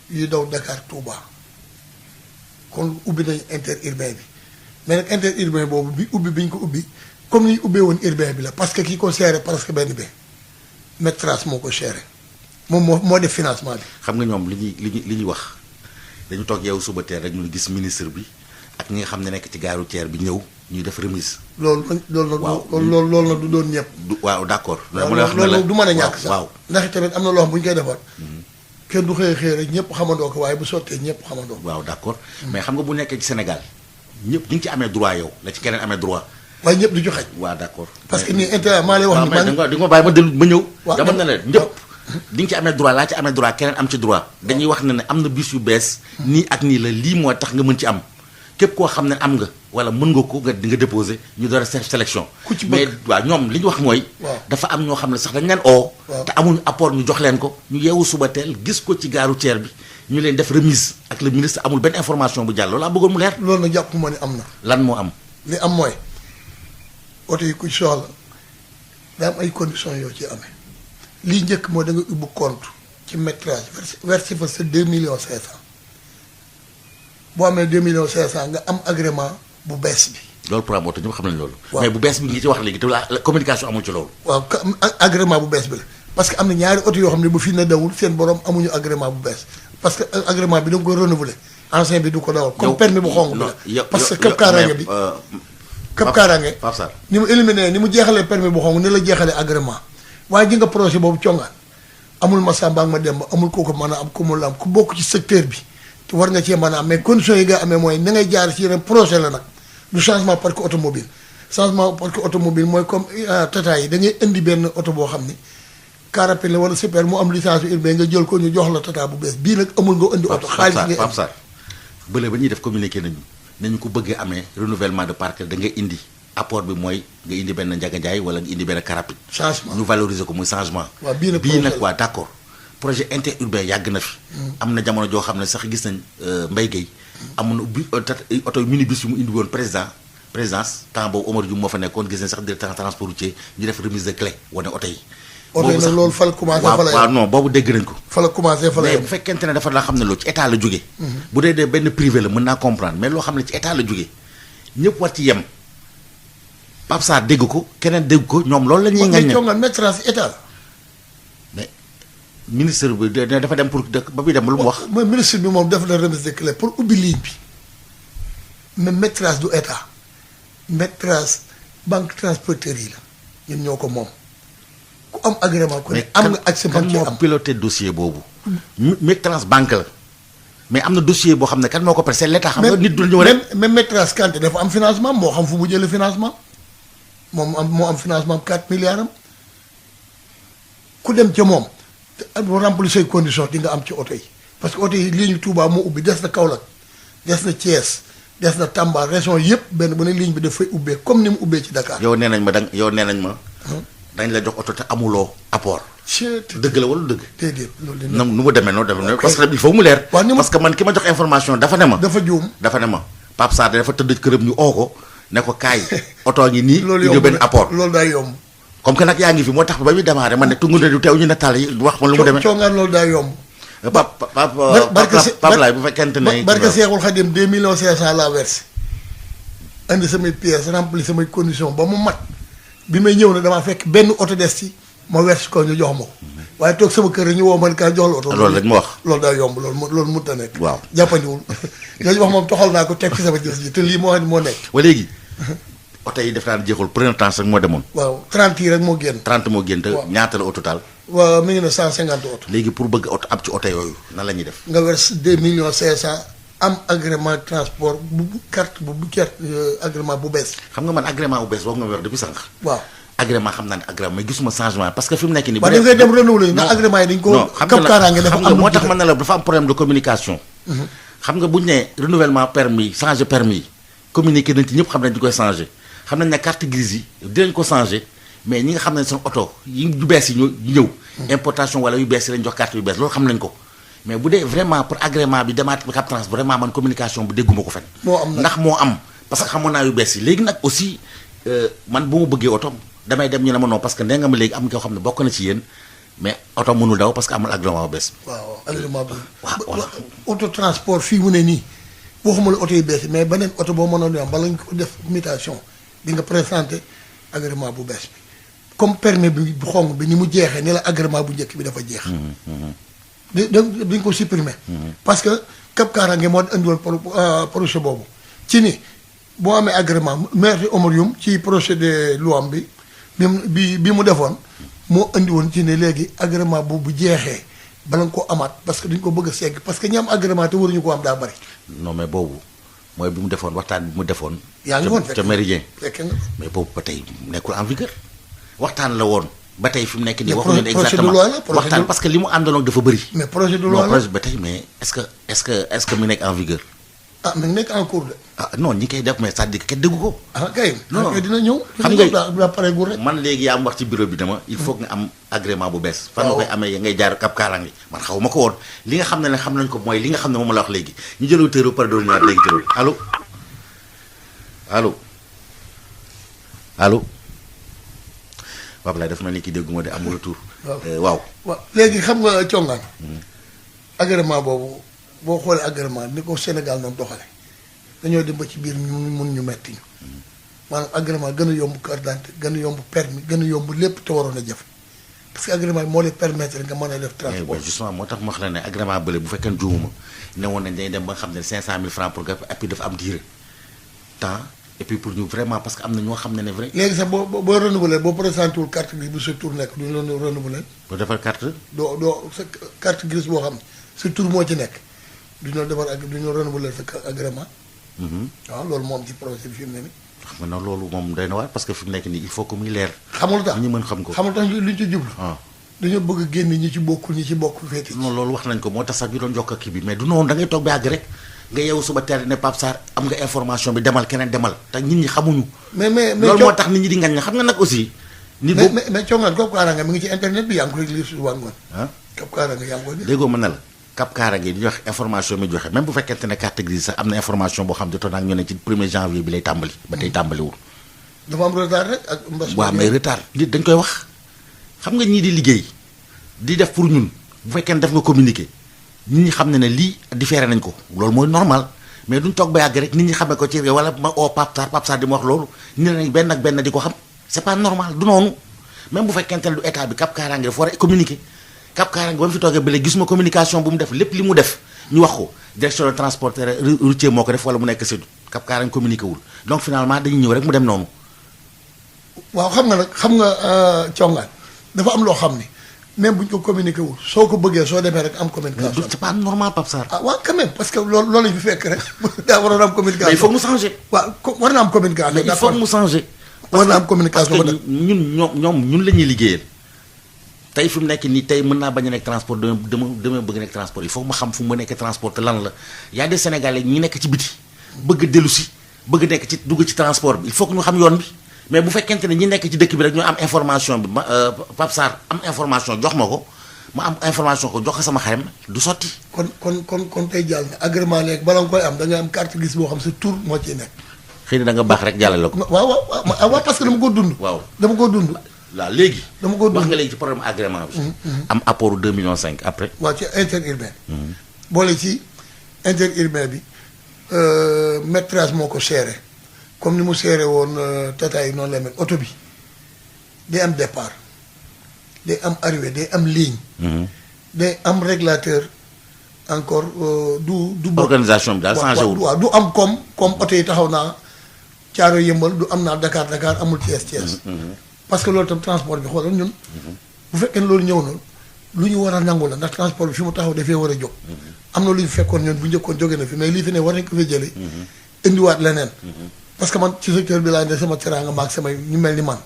[SPEAKER 4] yu daw Dakar Touba kon ubbi nañu interurbain bi mais nag interurbain boobu bi ñu ko ubbi comme ni ñu ubbee woon urbain bi la parce que ki ko géré presque benn bi Métras moo ko géré moom moo def financement bi.
[SPEAKER 3] xam nga ñoom li ñuy wax dañu toog yow suba teel rek ñu gis ministre bi ak ñi nga xam ne nekk ci gare routière bi ñëw ñuy def remise.
[SPEAKER 4] loolu nag du doon ñëpp.
[SPEAKER 3] waaw d'accord.
[SPEAKER 4] loolu du mën a ñàkk sax.
[SPEAKER 3] waaw
[SPEAKER 4] ndax tamit am na loo xam bu ñu koy defar. kenn du xëy rek ñëpp xamandoo ko waaye bu sottee ñëpp xamandoo ko.
[SPEAKER 3] waaw d'accord mais xam nga bu nekkee ci Sénégal ñëpp ñu ngi ci amee droit yow la ci keneen amee droit.
[SPEAKER 4] waaye ñëpp du ci xaj.
[SPEAKER 3] waaw d'accord.
[SPEAKER 4] parce que nii intérêt maa lay wax ni.
[SPEAKER 3] di nga bàyyi ma dellu ma ñëw.
[SPEAKER 4] waaw
[SPEAKER 3] dama ne la ñëpp di nga ci amee droit laa ci amee droit keneen am ci droit. dañuy wax ne am na bis yu bees. nii ak nii la lii moo tax nga mën ci am képp koo xam ne am nga wala mën nga ko nga di nga déposé ñu door a sélection.
[SPEAKER 4] ku ci
[SPEAKER 3] mais waaw ñoom li ñu wax mooy. dafa am ñoo xam ne sax dañ leen oo. te amuñu apport ñu jox leen ko. ñu yeewu suba teel gis ko ci gare routière bi ñu leen def remise ak le ministre amul benn information bu jàll loolu laa bëggoon mu leer.
[SPEAKER 4] loolu nag jàpp ma ne am na.
[SPEAKER 3] lan moo am.
[SPEAKER 4] li am mooy oto yi ku soxla daa am ay conditions yoo ci amee lii njëkk mooy da nga ubbi compte ci métrage versé fa sa 2 millions 500 boo amee 2 millions 500 nga am agrément bu bees bi.
[SPEAKER 3] loolu pour am oto ñëpp xam nañ loolu. mais bu bees bi ngi ci wax léegi te la communication amul ci loolu.
[SPEAKER 4] waaw agrément bu bees bi la parce que am na ñaari oto yoo xam ne bu fi na dawul seen borom amuñu agrément bu bees parce que agrément bi da nga koy renouveler ancien bi du ko dawal. comme permis bu xonq bi la parce que këpp kaaraange bi. këpp kaaraange
[SPEAKER 3] Pape Sarr
[SPEAKER 4] ni mu éliminé ni mu jeexalee permis bu xonq ni la jeexalee agrément waaye ji nga projet boobu congaan amul ma Samba ak ma Demba amul kooku mën a am ku mu la am ku bokk ci secteur bi te war nga cee mën a am mais conditions yi nga amee mooy na ngay jaar ci yeneen projet la nag du changement parc automobile changement parc automobile mooy comme tata yi da ngay indi benn oto boo xam ni car rapide la wala super mu am licence urbain nga jël ko ñu jox la tata bu bees bii nag amul nga indi oto xaalis nga
[SPEAKER 3] Pape Sarr bële ba ñuy def communiqué nañu ko bëggee amee renouvellement de parc da ngay indi apport bi mooy nga indi benn Ndiaga Ndiaye wala nga indi benn car rapide
[SPEAKER 4] changement
[SPEAKER 3] ñu valoriser ko muy changement
[SPEAKER 4] waaw
[SPEAKER 3] bii nag waa d'accord projet interurbain yàgg na fi am na jamono joo xam ne sax gis nañ Mbaye Gueye amoon na ubbi oto minibus yu mu indi woon présidence temps boobu Omar Diouf moo fa nekkoon gis nañ sax directeur transport routier ñu def remise de clé wane oto yi
[SPEAKER 4] oto yi nag loolu fa la commencé fa la
[SPEAKER 3] waaw non boobu dégg nañ ko
[SPEAKER 4] fa la commencé fa la
[SPEAKER 3] mais bu fekkente ne dafa la xam ne loolu ci état la jógee bu dee benn privé la mën naa comprendre mais loo xam ne ci état la jógee ñëpp war ci yem Pape Sarr dégg ko keneen dégg ko ñoom loolu la ñuy ngañ
[SPEAKER 4] conga maîtresse état la
[SPEAKER 3] mais ministre bi dafa dem pour ba muy dem lu mu wax
[SPEAKER 4] mooy ministre bi moom def na remise de clé pour ubbi ligne bi mais maîtresse du état maîtresse banque transporteur yi la ñun ñoo ko moom ku am agrément ku ne am nga accès
[SPEAKER 3] kan moo piloté dossier boobu maîtresse banque la mais am na dossier boo xam ne kan moo ko pressé l'état xam nga nit du ñëw rek
[SPEAKER 4] même maîtresse Kanté dafa am financement moo xam fu mu jëlee financement moo am financement 4 milliards am ku dem ca moom te remplir say conditions di nga am ci oto yi parce que oto yi ligne Touba moo ubbi des na Kaolack des na Thiès des na Tamba région yëpp benn bu ne ligne bi dafay ubbee comme ni mu ubbee ci Dakar.
[SPEAKER 3] yow nee nañ ma dañ la jox oto te amuloo apport. dëgg la wala dëgg.
[SPEAKER 4] déedéet loolu
[SPEAKER 3] nu mu demee noonu dafa parce que il faut mu leer. parce que man ki ma jox information dafa ne ma.
[SPEAKER 4] dafa juum
[SPEAKER 3] dafa ne ma Pape Sarr dafa tëdd këram ñu oo ko ne ko kaay oto ngi nii.
[SPEAKER 4] loolu
[SPEAKER 3] yomb benn apport
[SPEAKER 4] loolu daay yomb.
[SPEAKER 3] comme que nag yaa ngi fi moo tax ba muy démarré man ne tungu ne du teew ñu ne taal yi wax ma lu mu demee.
[SPEAKER 4] coongaan loolu daay yomb.
[SPEAKER 3] Pape Laye bu fekkente ne.
[SPEAKER 4] barke Seexul Xadim 2 millions 500 laa versé indi samay pièces rempli samay conditions ba mu mat bi may ñëw na damaa fekk benn oto des ci ma verse ko ñu jox ma ko waaye toog sama kër ñu woo ma ne kaa jox la oto.
[SPEAKER 3] loolu lañ ma wax.
[SPEAKER 4] loolu daa yomb loolu mënut a nekk.
[SPEAKER 3] waaw
[SPEAKER 4] jàppandiwul loolu wax moom toxal naa ko teg ci sama gis ji te lii moo nekk.
[SPEAKER 3] ba léegi oto yi def naa jeexul premier temps rek moo demoon.
[SPEAKER 4] waaw 30 yi rek moo génn.
[SPEAKER 3] 30 moo génn te ñaata la au total.
[SPEAKER 4] waaw mi ngi ne 150 oto.
[SPEAKER 3] léegi pour bëgg oto am ci oto yooyu nan la ñuy def.
[SPEAKER 4] nga verse 2 millions 500 am agrément transport carte agrément bu bees.
[SPEAKER 3] xam nga man agrément bu bees boobu nga wax depuis sànq.
[SPEAKER 4] waaw
[SPEAKER 3] agrément xam naa ne agrément mais gisuma changement parce que fi mu nekk nii.
[SPEAKER 4] ba da ngay dem renouveler ndax agrément yi dañ ko.
[SPEAKER 3] xam nga moo tax man ne la dafa am problème de communication. xam nga bu ñu nee renouvellement permis changer permis communiqué nañ ci ñëpp xam nañ di koy changer xam nañ ne carte grise yi dinañ ko changer mais ñi nga xam ne seen oto yu bees yi ñëw. importation wala yu bees yi lañ jox carte yu bees loolu xam nañ ko mais bu dee vraiment pour agrément bi demaat Cap Trans vraiment man communication bi dégguma ko fen ndax moo am parce que xamoon naa yu bees yi léegi nag aussi man bu ma bëggee oto damay dem ñu ne ma non parce que nee nga ma léegi am nga xam ne bokk na ci yéen mais oto mënul daw parce que amul agrément bu bees.
[SPEAKER 4] waaw agrément bu
[SPEAKER 3] waaw
[SPEAKER 4] auto transport fii mu ne nii waxuma la oto yu bees mais beneen oto boo mënoon di am bala ñu ko def mutation di nga présenté agrément bu bees bi comme permis bi bu xong bi ni mu jeexee ni la agrément bu njëkk bi dafa jeex. dañ ko supprimer. parce que Cap Karange moo indiwoon projet boobu ci ni boo amee agrément maire Omar Youm ci projet de loi bi mu defoon moo indi woon ci ne léegi agrément bu jeexee bala nga ko amaat parce que dañ ko bëgg a segg parce que ñi am agrément te waruñu ko am daa bari.
[SPEAKER 3] non mais boobu mooy bi mu defoon waxtaan bi mu defoon.
[SPEAKER 4] yaa ngi woon fekk
[SPEAKER 3] ca Méridien.
[SPEAKER 4] fekk nga
[SPEAKER 3] mais boobu ba tey nekkul en vigueur waxtaan la woon ba tey fi mu nekk nii.
[SPEAKER 4] mais
[SPEAKER 3] waxuñu ne exactement waxtaan parce que li mu àndaloon dafa bëri.
[SPEAKER 4] mais projet de loi
[SPEAKER 3] non projet ba tey mais est-ce que mu nekk en vigueur.
[SPEAKER 4] ah mi ngi nekk en cours de.
[SPEAKER 3] ah non ñi koy def mais c'est-à-dire que kenn déggu ko.
[SPEAKER 4] ah kay.
[SPEAKER 3] non
[SPEAKER 4] dina ñëw.
[SPEAKER 3] xam nga
[SPEAKER 4] daa pareegul rek.
[SPEAKER 3] man léegi yaa am wax ci bureau bi dama il faut nga am agrément bu bees. fan nga koy amee ngay jaar Cap Karange man xaw ma ko woon li nga xam ne xam nañ ko mooy li nga xam ne moom la wax léegi ñu jëloo téere ba pare doon ñëwaat léegi téere allo allo allo Pape Laye dafa mel ni ki dégguma de amul retour. waaw
[SPEAKER 4] léegi xam nga congaan agrément boobu boo xoolee agrément ni ko Sénégal noonu doxale dañoo dem ba ci biir ñu mun ñu metti ñu maanaam agrément gën a yomb carte d'identité gën a yomb permis gën a yomb lépp te waroon a jafe parce que agrément yi moo lay permettre nga mën a def transport.
[SPEAKER 3] justement moo tax ma wax la ne agrément bële bu fekkee juumuma ne woon nañ dañuy dem ba nga xam ne 500 000 francs pour nga appui dafa am durée temps et puis pour ñu vraiment parce que am na ñoo xam ne vrai.
[SPEAKER 4] léegi sax boo renouveler boo présenté wul carte grise bu sa tour nekk duñu la renouveler.
[SPEAKER 3] boo defar carte.
[SPEAKER 4] doo sa carte grise boo xam ne sa tour moo ci nekk duñu la defar ak duñu la renouveler sa agrément. waaw loolu moom ci projet bi fi mu ne nii.
[SPEAKER 3] xam nga loolu moom doy na waar parce que fi mu nekk nii il faut que muy leer.
[SPEAKER 4] xamul tax
[SPEAKER 3] ñu mën xam ko.
[SPEAKER 4] xamul tax luñ ci jublu. dañoo bëgg a génn ñi ci bokkul ñi ci bokk féete.
[SPEAKER 3] non loolu wax nañ ko moo tax sax ñu doon jokk ak kii bi mais du noonu da ngay toog ba àgg rek nga yeewu suba teel ne Pape Sarr am nga information bi demal keneen demal te nit ñi xamuñu.
[SPEAKER 4] mais
[SPEAKER 3] loolu moo tax nit ñi di ngañ xam nga nag aussi. nit boobu
[SPEAKER 4] mais congaan Cap Kaaranga mi ngi ci internet bi yaa ngi koy lire suba ngoon. Cap Kaaranga yaa ngi koy lire.
[SPEAKER 3] déggoo ma ne la Cap Kaaranga di joxe information mi joxe même bu fekkente ne carte grise sax am na information boo xam jotoon ak ñu ne ci 1er janvier bi lay tàmbali. ba tey tàmbaliwul.
[SPEAKER 4] dafa am retard rek ak mbas.
[SPEAKER 3] waaw mais retard nit dañ koy wax xam nga ñii di liggéey di def pour ñun bu fekkee ne def nga communiqué nit ñi xam ne ne lii différé nañ ko loolu mooy normal mais duñ toog ba yàgg rek nit ñi xamee ko ci wala ma oo Pape Sarr di ma wax loolu ñu ne benn ak benn di ko xam c'est pas normal du noonu même bu fekkente ne du état bi Cap Kaaranga dafa war a communiqué Cap Kaaranga ba mu fi toogee ba léegi gisuma communication bu mu def lépp li mu def ñu wax ko direction de transport routier moo ko def wala mu nekk si Cap Kaaranga communiqué wul donc finalement dañuy ñëw rek mu dem noonu.
[SPEAKER 4] waaw xam nga congaan dafa am loo xam ni même bu ñu ko communiqué wul soo ko bëggee soo demee rek am communication.
[SPEAKER 3] c'est pas normal Pape Sarr.
[SPEAKER 4] ah waaw quand même parce que loolu lañu fi fekk rek daa waroon am communication.
[SPEAKER 3] mais il faut mu changer.
[SPEAKER 4] waaw war na am communication.
[SPEAKER 3] mais il faut mu changer.
[SPEAKER 4] war na am communication
[SPEAKER 3] parce que ñun la ñuy liggéeyal tey fi mu nekk nii tey mën naa bañ a nekk transport dama bëgg nekk transport il faut ma xam fu mu nekkee transport te lan la y a des Sénégalais ñi nekk ci biti bëgg dellu si bëgg nekk ci dugg ci transport bi il faut que ñu xam yoon bi. mais bu fekkente ne ñi nekk ci dëkk bi rek ñoo am information bi Pape Sarr am information jox ma ko ma am information ko jox ko sama xarim du sotti.
[SPEAKER 4] kon tey jàll na agrément léegi bala nga koy am da ngay am carte grise boo xam sa tur moo ciy nekk.
[SPEAKER 3] xëy na da nga baax rek jàllale ko.
[SPEAKER 4] waaw parce que dama ko dund.
[SPEAKER 3] waaw
[SPEAKER 4] dama ko dund.
[SPEAKER 3] waaw léegi.
[SPEAKER 4] dama ko dund
[SPEAKER 3] wax nga léegi ci problème agrément bi. am apport 2,5 millions après.
[SPEAKER 4] waaw ci interurbain. boole ci interurbain bi métrage moo ko géré. comme ni mu seere woon tata yi noonu la mel oto bi day am départ day am arrivée day am ligne. day am régulateur encore du.
[SPEAKER 3] organisation bi daal changé wul.
[SPEAKER 4] waaw du am comme oto yi taxaw naa caaro yëmbal du am naa Dakar amul Thiès. parce que loolu tam transport bi xoolal ñun. bu fekkee ne loolu ñëw na lu ñu war a nangu la ndax transport bi fi mu taxaw dafee war a jóg. am na lu ñu fekkoon ñun bu njëkkoon jóge na fi mais lii fi ne war nañ ko fi jëlee. indiwaat leneen. parce que man ci secteur bi laa ne sama teraanga maag samay ñu mel ni man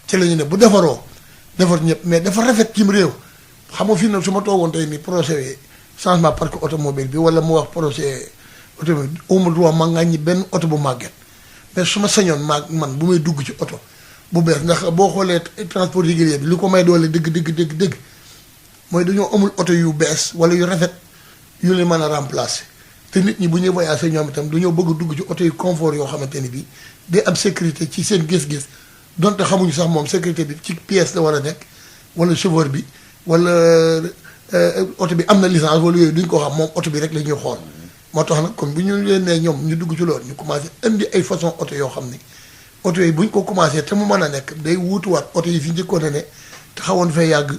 [SPEAKER 4] ci la ñu ne bu defaroo defar ñëpp mais dafa rafet cim réew xam nga fii nag su ma toogoon tey ni projet changement parc automobile bi wala mu wax projet automobile awma droit ma ngàññi benn oto bu màgget mais su ma sañoon man bu may dugg ci oto bu bees ndax boo xoolee transport régulier bi li ko may doole dëgg mooy dañoo amul oto yu bees wala yu rafet yu leen mën a remplacer te nit ñi bu ñuy voyagé ñoom itam dañoo bëgg a dugg ci oto yu confort yoo xamante ni bii day am sécurité ci seen gis-gis donte xamuñu sax moom sécurité bi ci pièce la war a nekk wala chauffeur bi wala oto bi am na licence wala yooyu duñ ko xam moom oto bi rek la ñuy xool. moo tax nag kon bu ñu leen nee ñoom ñu dugg ci loolu ñu commencé indi ay façon oto yoo xam ni oto yi bu ñu ko commencé te mu mën a nekk day wuutuwaat oto yi fi njëkkoon a ne te xawoon fee yàgg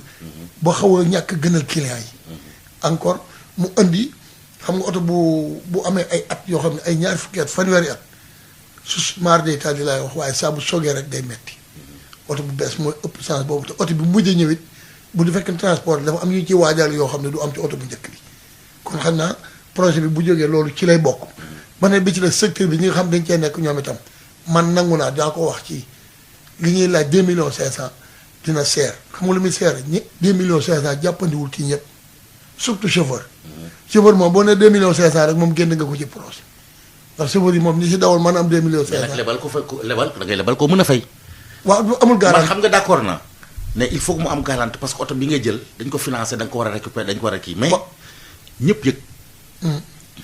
[SPEAKER 4] ba xaw a ñàkk gënal client yi encore mu indi. xam nga oto bu amee ay at yoo xam ne ay ñaar fukki at fanweeri at su maar day taal di laay wax waaye saa bu sogee rek day metti oto bu bees mooy ëpp chance boobu te oto bi mujj ñëwit bu du fekkee transport dafa am yu ci waajal yoo xam ne du am ci oto bu njëkk bi kon xam naa projet bi bu jógee loolu ci lay bokk ba ne bi ci la secteur bi ñi nga xam dañ cee nekk ñoom itam man nangu naa daa ko wax ci li ñuy laaj 2,5 millions dina seer xam nga lu muy seer ñi 2,5 millions jàppandiwul ci ñëpp surtout chauffeur moom boo nee 2,5 millions rek moom génn nga ko ci projet ndax chauffeur yi moom ñi si dawal mën a am 2,5 millions.
[SPEAKER 3] mais nag lebal ko fa lebal da ngay lebal ko mën a fay.
[SPEAKER 4] waaw amul garantie
[SPEAKER 3] man xam nga d'accord na ne il faut que mu am garantie parce que oto bi ngay jël dañ ko financé da nga ko war a récupérer dañ ko war a kii mais ñëpp yëg.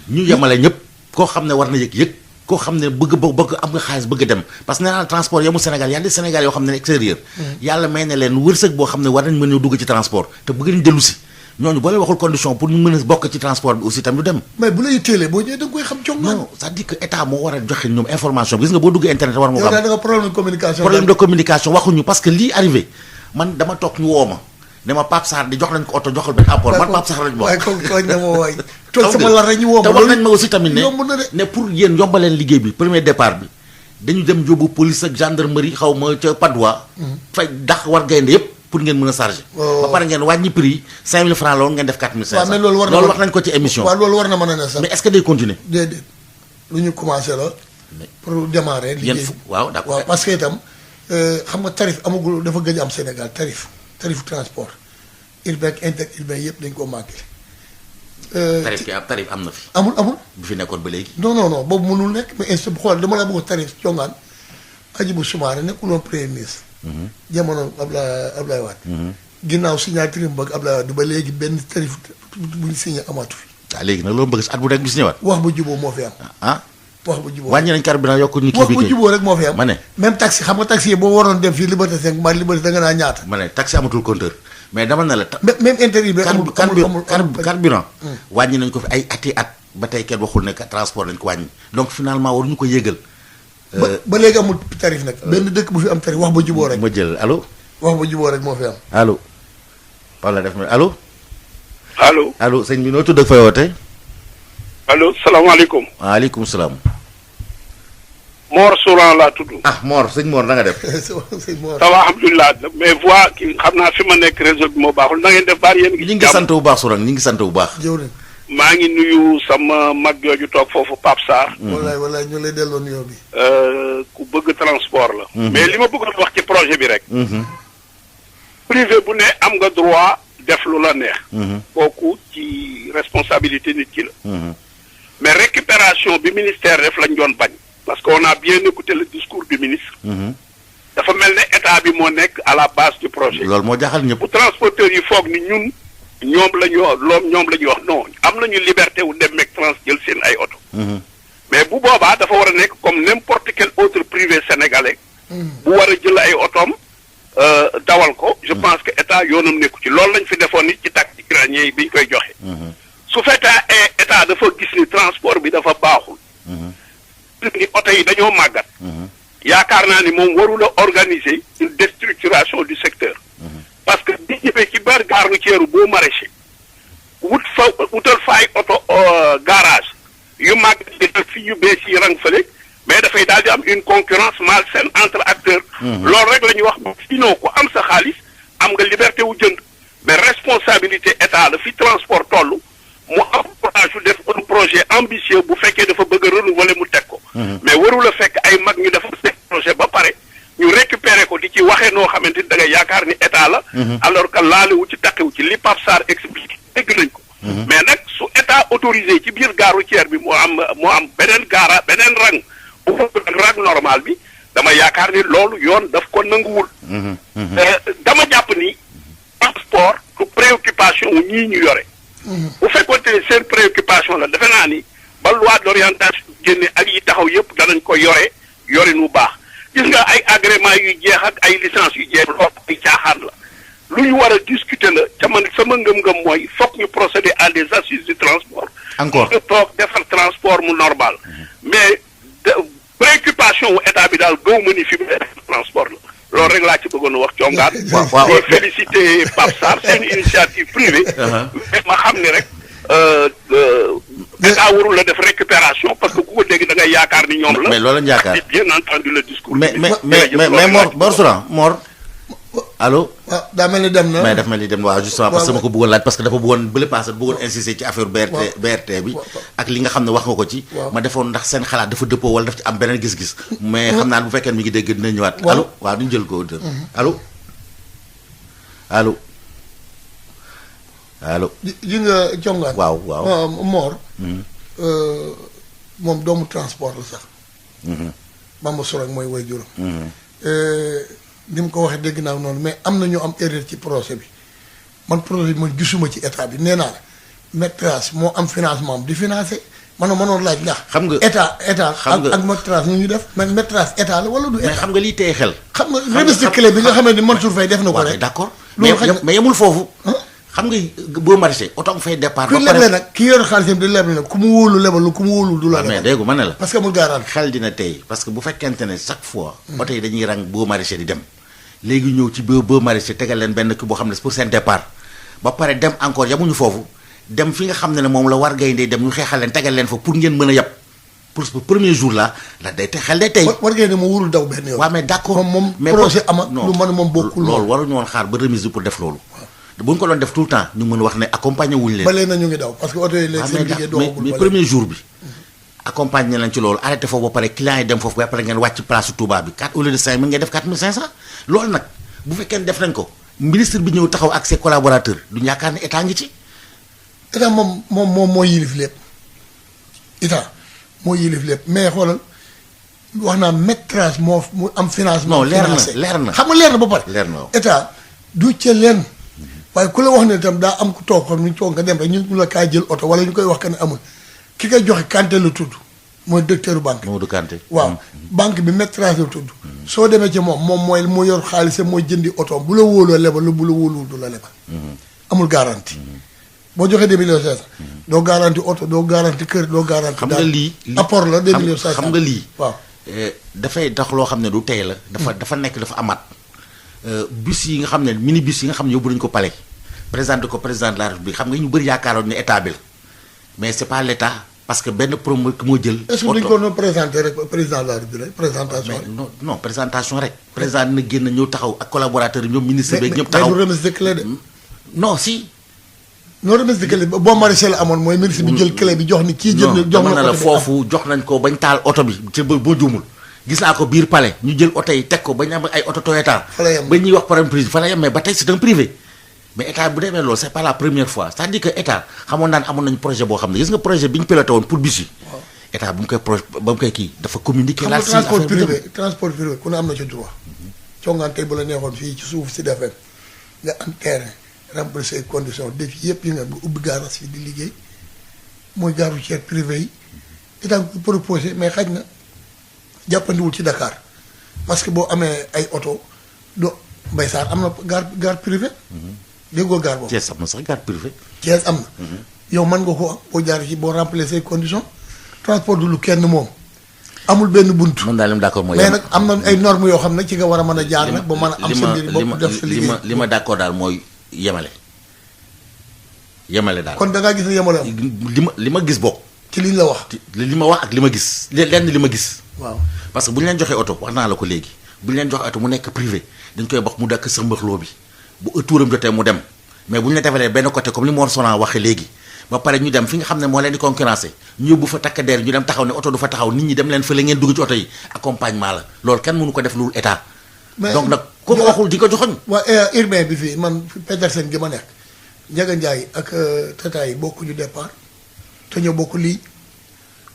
[SPEAKER 3] ñu yemale ñëpp koo xam ne war na yëg koo xam ne bëgg am nga xaalis bëgg dem parce que nee naa transport yemul Sénégal y a des Sénégal yoo xam ne extérieur. yàlla may na leen wërsëg boo xam ne war nañ mën a dugg ci transport te bëgg nañ dellu si ñooñu boo leen waxul condition pour ñu mën a bokk ci transport bi aussi tam du dem.
[SPEAKER 4] mais bu la yitteelee boo ñëwee da nga koy xam coono.
[SPEAKER 3] non c'est-à-dire que état moo war a joxe ñoom information bi gis nga boo duggee internet war nga ko
[SPEAKER 4] xam. yow da nga
[SPEAKER 3] problème de communication waxuñu parce que lii arrivé man dama toog ñu woo ma ne ma Pape Sarr di jox nañ ko oto joxal benn apport man Pape Sarr lañ ma wax.
[SPEAKER 4] waaye comme tooñ na ma waay. toog sama la rek ñu woo ma
[SPEAKER 3] te wax nañ ma aussi tamit
[SPEAKER 4] yomb na de
[SPEAKER 3] ne pour yéen yombaleen liggéey bi premier départ bi dañu dem yóbbu police ak gendarmerie xaw ma ca Padois. fay dax war gaynde yëpp pour ngeen mën a charger. ba pare ngeen wàññi prix yi 5000 francs la woon ngeen def 4500.
[SPEAKER 4] waaw mais loolu war na
[SPEAKER 3] loolu wax nañ ko ci émission.
[SPEAKER 4] waaw loolu war na mën a ne sax.
[SPEAKER 3] mais est-ce que day continuer.
[SPEAKER 4] déedéet lu ñu commencé la pour démarrer.
[SPEAKER 3] yéen
[SPEAKER 4] liggéey
[SPEAKER 3] waaw d'accord
[SPEAKER 4] waaw parce que itam xam nga tarif amagul dafa gëj am Sénégal tarif transport urbain ak interurbain yëpp dañ ko manqué.
[SPEAKER 3] tarif am na fi.
[SPEAKER 4] amul.
[SPEAKER 3] bu fi nekkoon ba léegi.
[SPEAKER 4] non boobu mënul nekk mais insta xool dama la bëgg tarif congaan Hadjibou Soumaré nekkuloon premier ministre. jamono Ablaye Wade. ginnaaw signature mbëgg Ablaye Wade ba léegi benn tarif bu ñu signé amatu fi.
[SPEAKER 3] waaw léegi nag loolu bëgg si at bu nekk bis ñëwaat.
[SPEAKER 4] wax bu juboo moo fi am. wax bu juboo
[SPEAKER 3] wàññi nañ carburant yokku ñu kii bi
[SPEAKER 4] wax bu juboo rek moo fi am.
[SPEAKER 3] ma ne
[SPEAKER 4] même taxi xam nga taxi yi boo waroon dem fii Liberté 5 mbaa Liberté da nga naa ñaata.
[SPEAKER 3] ma ne taxi amatul compteur mais dama ne la.
[SPEAKER 4] même intérêt bi amul
[SPEAKER 3] carburant wàññi nañ ko fi ay ati at ba tey kenn waxul ne transport nañ ko wàññi donc finalement waruñu ko yëgal.
[SPEAKER 4] ba léegi amul tarif nag. benn dëkk bu fi am tarif wax ba juboo rek.
[SPEAKER 3] ma jël allo.
[SPEAKER 4] wax ba juboo rek moo fi am.
[SPEAKER 3] allo. wala def na allo.
[SPEAKER 5] allo
[SPEAKER 3] sëñ bi noo tudd ak fay woote.
[SPEAKER 5] allo salaamaaleykum.
[SPEAKER 3] waaleykum salaam.
[SPEAKER 5] Mor Souran laa tudd.
[SPEAKER 3] Mor sëñ Mor na nga def.
[SPEAKER 4] sëñ Mor
[SPEAKER 5] ça va alhamdulilah mais voix ki xam naa fi ma nekk réseau bi moo baaxul na ngeen def baar yéen.
[SPEAKER 3] ñi ngi sant bu baax Souran ñi ngi sant bu baax.
[SPEAKER 4] jëwriñ
[SPEAKER 5] maa ngi nuyu sama mag jooju toog foofu Pape Sarr.
[SPEAKER 4] wallaay ñu lay delloo nuyoo bi.
[SPEAKER 5] ku bëgg transport la. mais li ma bëggoon wax ci projet bi rek. privé bu ne am nga droit def lu la neex. kooku ci responsabilité nit ki la. mais récupération bi ministère def lañ doon bañ. parce que on a bien écouté le discours du ministre. dafa mel ne état bi moo nekk à la base du projet.
[SPEAKER 3] loolu moo jaaxal ñëpp.
[SPEAKER 5] bu transporteurs yi foog ni ñoom la ñu wax non am nañu liberté wu dem meeg trans jël seen ay oto. mais bu boobaa dafa war a nekk comme n'importe quel autre privé sénégalais. bu war a jël ay otoom dawal ko. je pense que état yoonam nekku ci loolu lañ fi defoon nit ci taxi granier yi bi ñu koy joxe. su fekkee état dafa gis ni transport bi dafa baaxul. ni oto yi dañoo màggat. yaakaar naa ni moom warula organiser une déstructuration du secteur. parce que di ñëwee ci biir gare routière boo maraîcher wutal faay oto garage yu màggat yi ak fi yu bees yi rang fële mais dafay daal di am une concurrence malsaine entre acteurs. loolu rek la ñuy wax sinon ku am sa xaalis am nga liberté wu jënd mais responsabilité état la fi transport toll mu am courage def un projet ambitieux bu fekkee dafa bëgg a renouveler mu teg ko. mais warul a fekk ay mag ñu defar seen projet ba pare ñu récupérer ko di ci waxee noo xamante ni da ngay yaakaar ni état la. alors que laalewu ci taqiwu ci li Pape Sarr expliqué dégg nañ ko. mais nag su état autorisé ci biir gare routière bi moo am beneen beneen rang bu ko rang normal bi dama yaakaar ni loolu yoon daf ko nanguwul. dama jàpp ni transport du préoccupation wu ñii ñu yore. bu fekkoon ne seen préoccupation la defe naa ni ba loi d'orientation génne ak yi taxaw yëpp danañ ko yorin wu baax gis nga ay agrément yu jeex ak ay licence yu jeex loolu ay caaxaan la lu ñu war a discuter la ca man sama ngëm-ngëm mooy foog ñu procéder à des assises du transport.
[SPEAKER 3] encore
[SPEAKER 5] nga toog defar transport mu normal. mais préoccupation wu état bi daal gaw ma ni fi mu transport la. loolu rek laa ci bëggoon a wax congaan.
[SPEAKER 3] waaw
[SPEAKER 5] di féliciter Pape Sarr seen initiative privée. ma xam ne rek état warul la def récupération parce que ku ko dégg da ngay yaakaar ni ñoom la.
[SPEAKER 3] mais loolu lañ yaakaar
[SPEAKER 5] bien entendu le discours.
[SPEAKER 3] mais Mor Souran Mor. allo.
[SPEAKER 4] waaw daa mel ni dem na.
[SPEAKER 3] mais daf mel ni dem waaw justement parce que ma ko bëggoon laaj parce que dafa bëggoon bële passé bëggoon insister ci affaire BRT bi ak li nga xam ne wax nga ko ci. ma defoon ndax seen xalaat dafa dëppoo wala daf ci am beneen gis-gis. mais xam naa bu fekkee mi ngi dégg dina ñëwaat. allo waaw duñu jël ko allo allo allo.
[SPEAKER 4] ji nga congaan.
[SPEAKER 3] waaw
[SPEAKER 4] Mor. moom doomu transport la sax. Bamba Sourang mooy way juróom. ni mu ko waxee dégg naa noonu mais am na ñu am erreur ci projet bi man projet bi man gisuma ci état bi nee naa la Métras moo am financement am di financé mënoon laaj ndax. xam nga état ak Métras ñu def man Métras état la wala du état.
[SPEAKER 3] mais xam nga liy tey xel.
[SPEAKER 4] xam nga remise clé bi nga xam ne Mansour Faye def na ko rek.
[SPEAKER 3] d'accord mais yemul foofu. xam nga boo marché oto nga fay départ.
[SPEAKER 4] ku leble nag ki yor xaalisam di leble nag ku mu wóolu lebalu ku mu wóolu du la.
[SPEAKER 3] mais dégg ma ne la.
[SPEAKER 4] parce que amul garantie.
[SPEAKER 3] xel dina tey parce que bu fekkente ne chaque fois. oto yi dañuy rang boo marché di dem. léegi ñëw ci boo marché tegal leen benn kii boo xam ne pour seen départ ba pare dem encore yamuñu foofu dem fi nga xam ne moom la war gaynde dem ñu xeexal leen tegal leen fa pour ngeen mën a yab pour ce premier jour là la day te xel day tey.
[SPEAKER 4] war ngeen ne ma wurul daw benn yoon.
[SPEAKER 3] waaw mais d'accord
[SPEAKER 4] moom
[SPEAKER 3] mais
[SPEAKER 4] projet ama lu mën moom bokkul.
[SPEAKER 3] loolu waruñu woon xaar ba remise bi pour def loolu. bu ñu ko doon def tout le temps ñu mën wax ne accompagner wuñu leen.
[SPEAKER 4] ba léegi ñu ngi daw parce que oto yi léegi seen liggéey doxagul
[SPEAKER 3] mais premier jour bi. accompagner leen ci loolu arrêté foofu ba pare client yi dem foofu ba pare ngeen wàcc place Touba bi 4 au lieu de 5 000 ngeen def 4500 loolu nag bu fekkee ne def nañ ko ministre bi ñëw taxaw ak ses collaborateurs duñu yaakaar ne état ngi ci.
[SPEAKER 4] état moom moo yilif lépp état moo yilif lépp mais xoolal wax naa métrage moo mu am financement.
[SPEAKER 3] non leer na
[SPEAKER 4] xam nga leer na ba pare.
[SPEAKER 3] leer na
[SPEAKER 4] état du ca leen waaye ku la wax ne itam daa am ku toog kon ñu toog nga dem rek ñu la kaay jël oto wala ñu koy wax que ne amul ki koy joxe Kanté la tudd mooy directeur banque.
[SPEAKER 3] Mamadou Kanté.
[SPEAKER 4] waaw banque bi métrage la tudd. soo demee ci moom mooy moo yor xaalisam mooy jëndi oto bu la wóoloo lebal bu la wóoluwul du la lebal. amul garantie. boo joxee 2 millions 500. doo garanti oto doo garanti kër doo garanti.
[SPEAKER 3] xam nga lii
[SPEAKER 4] apport la 2 millions 500
[SPEAKER 3] xam nga lii.
[SPEAKER 4] waaw
[SPEAKER 3] dafay tax loo xam ne du tey la. dafa nekk dafa amaat. bus yi nga xam ne mini bus yi nga xam ne yóbbu nañu ko palais présenté ko président de la République xam nga ñu bëri yaakaaroon ne état bi la mais c'est pas l'état parce que benn promo moo jël.
[SPEAKER 4] est-ce que duñ ko doon présenté rek président de la République présentation rek.
[SPEAKER 3] non présentation rek. président dina génn ñëw taxaw ak collaborateurs yi ñoom ministre beeg ñëpp taxaw
[SPEAKER 4] mais du remise de clé de.
[SPEAKER 3] non si.
[SPEAKER 4] non remise de clé boo maraîcher la amoon mooy ministre bi jël clé bi jox ni kii jël jox
[SPEAKER 3] na la foofu jox nañ ko bañ taal oto bi ci boo juumul. gis naa ko biir palais ñu jël oto yi teg ko ba ñu am ay oto Toyota. ba ñuy wax problème privé fa la yem mais ba tey c'est un privé. mais état bu demee loolu c'est pas la première fois c'est-à-dire que état xamoon naan amoon nañu projet boo xam ne gis nga projet bi ñu piloté woon pour bus yi. état ba mu koy kii dafa communiquer. la
[SPEAKER 4] transport privé ku ne am na ci droit. congaan tey bu la neexoon fii ci suuf si defee nga am terrain remplir say conditions def yëpp yi nga bu ubbi garage fi di liggéey mooy gare routière privé yi état bu proposé mais xaj na. jàppandiwul ci Dakar parce que boo amee ay oto do Mbaye Sarr am na gare privé. déggoo gare boobu.
[SPEAKER 3] Thiès am na sax gare privé.
[SPEAKER 4] Thiès am na. yow mën nga ko am boo jaar ci boo remplir say conditions transport du lu kenn moom amul benn buntu.
[SPEAKER 3] man daal li ma d'accord mooy.
[SPEAKER 4] mais nag am na ay normes yoo xam ne ci nga war a mën a jaar nag ba mën a am sa mbir bopp def sa liggéey
[SPEAKER 3] li ma d'accord daal mooy yemale daal.
[SPEAKER 4] kon da ngaa gis ne yemale am.
[SPEAKER 3] li ma gis bokk.
[SPEAKER 4] ci liñ la wax.
[SPEAKER 3] li ma wax ak li ma gis lenn li ma gis.
[SPEAKER 4] waaw
[SPEAKER 3] parce que bu ñu leen joxee oto wax naa la ko léegi bu ñu leen joxee oto mu nekk privé dañ koy wax mu dakk sa mbëxloo bi bu tuuram jotee mu dem mais bu ñu la defalee benn côté comme li Mor Sonan waxee léegi ba pare ñu dem fi nga xam ne moo leen di concurrencer ñu yóbbu fa takk der ñu dem taxaw ne oto du fa taxaw nit ñi dem leen fële ngeen dugg ci oto yi accompagnement la loolu kenn mënu ko def loolu état. donc nag ku ko waxul di ko joxoñ.
[SPEAKER 4] waa urbain bi fii man Petersen gi ma nekk Ndiaga Ndiaye ak Tata yi bokkuñu départ te ñoo bokk lii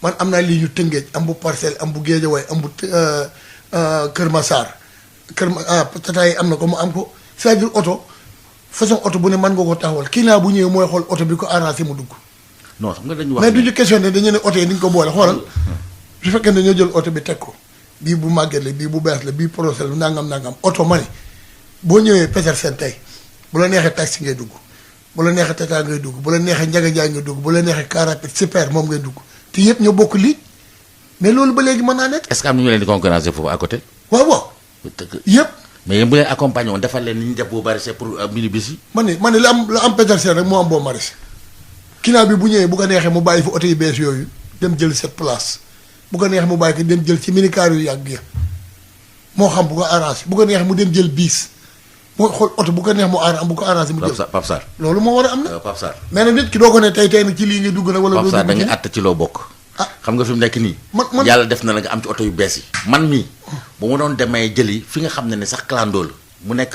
[SPEAKER 4] man am naa lii ñu Tëngéej am bu Parcelles am bu Guédiawaye am bu Kër Massar Tata yi am na ko mu am ko c'est-à-dire oto façon oto bu ne mën nga ko taxawal kii naa bu ñëwee mooy xool oto bi ko arrangé mu dugg.
[SPEAKER 3] non xam nga dañu wax
[SPEAKER 4] mais du ñu questionné dañu ne oto yi ni ñu ko boole xoolal su fekkee ne dañoo jël oto bi teg ko bii bu màgget la bii bu bees la bii procès la nangam oto ma ne boo ñëwee Petersen tey bu la neexee taxi ngay dugg bu la neexee Tata ngay dugg bu la neexee Ndiaga Ndiaye ngay dugg bu la neexee car rapide super moom ngay dugg te yëpp ñoo bokk lii mais loolu ba léegi mën naa nekk.
[SPEAKER 3] est-ce que am na ñu leen di concurrencer foofu à côté.
[SPEAKER 4] waaw yëpp.
[SPEAKER 3] mais yéen bu leen accompagné woon defal leen ni ñu def boo maraîcher pour minibus yi.
[SPEAKER 4] man ne la am Petersen rek moo am boo maraîcher. client bi bu ñëwee bu ko neexee mu bàyyi fi oto yu bees yooyu dem jël cette place bu ko neexee mu bàyyi ko dem jël ci minicar yu yàgg ya moo xam bu ko arrangé bu ko neexee mu dem jël biis moo xool oto bu ko neex mu bu ko arrangé mu jël.
[SPEAKER 3] Pape Sarr
[SPEAKER 4] loolu moo war a am na.
[SPEAKER 3] Pape Sarr
[SPEAKER 4] mais nag nit ki doo ko ne tey nag ci lii nga dugg nag. wala doo dugg
[SPEAKER 3] Pape Sarr da nga àtt ci loo bokk. xam nga fi mu nekk nii.
[SPEAKER 4] man
[SPEAKER 3] yàlla def na la nga am ci oto yu bees yi. man mii ba ma doon demee jëli fi nga xam ne sax clando la mu nekk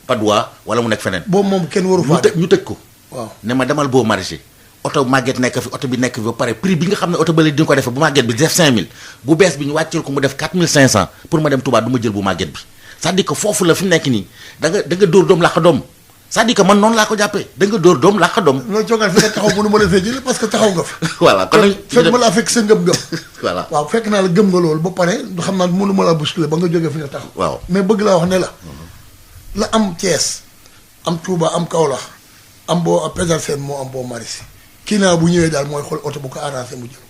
[SPEAKER 3] Padois wala mu nekk feneen.
[SPEAKER 4] boobu moom kenn waru faa
[SPEAKER 3] ñu tëj ko.
[SPEAKER 4] waaw
[SPEAKER 3] ne ma demal boo maraîcher. oto màgget nekk fi oto bi nekk fi ba pare prix bi nga xam ne oto bële di nga ko defee bu màgget bi def 5000 bu bees bi ñu wàcceel ko mu def 4500 pour ma dem Touba du ma jël bu màgget bi c'est-à-dire que foofu la fi mu nekk nii da nga dóor doom làq doom c'est-à-dire que man noonu laa ko jàppee da nga dóor doom làq doom.
[SPEAKER 4] loolu coogaan fi nga taxaw mënu ma la fee jëlee parce que taxaw nga fi.
[SPEAKER 3] voilà kon nag
[SPEAKER 4] fekk ma laa fekk sa ngëm-ngëm.
[SPEAKER 3] voilà
[SPEAKER 4] waaw fekk naa la gëm nga loolu ba pare xam naa mënu ma la bousculer ba nga jógee fi nga taxaw.
[SPEAKER 3] waaw
[SPEAKER 4] mais bëgg laa wax ne la am Thiès am Touba am Kaolack am boo Petersen moo am boo maraîcher kii naa bu ñëwee daal mooy xool oto bu ko arrangé mu jël ko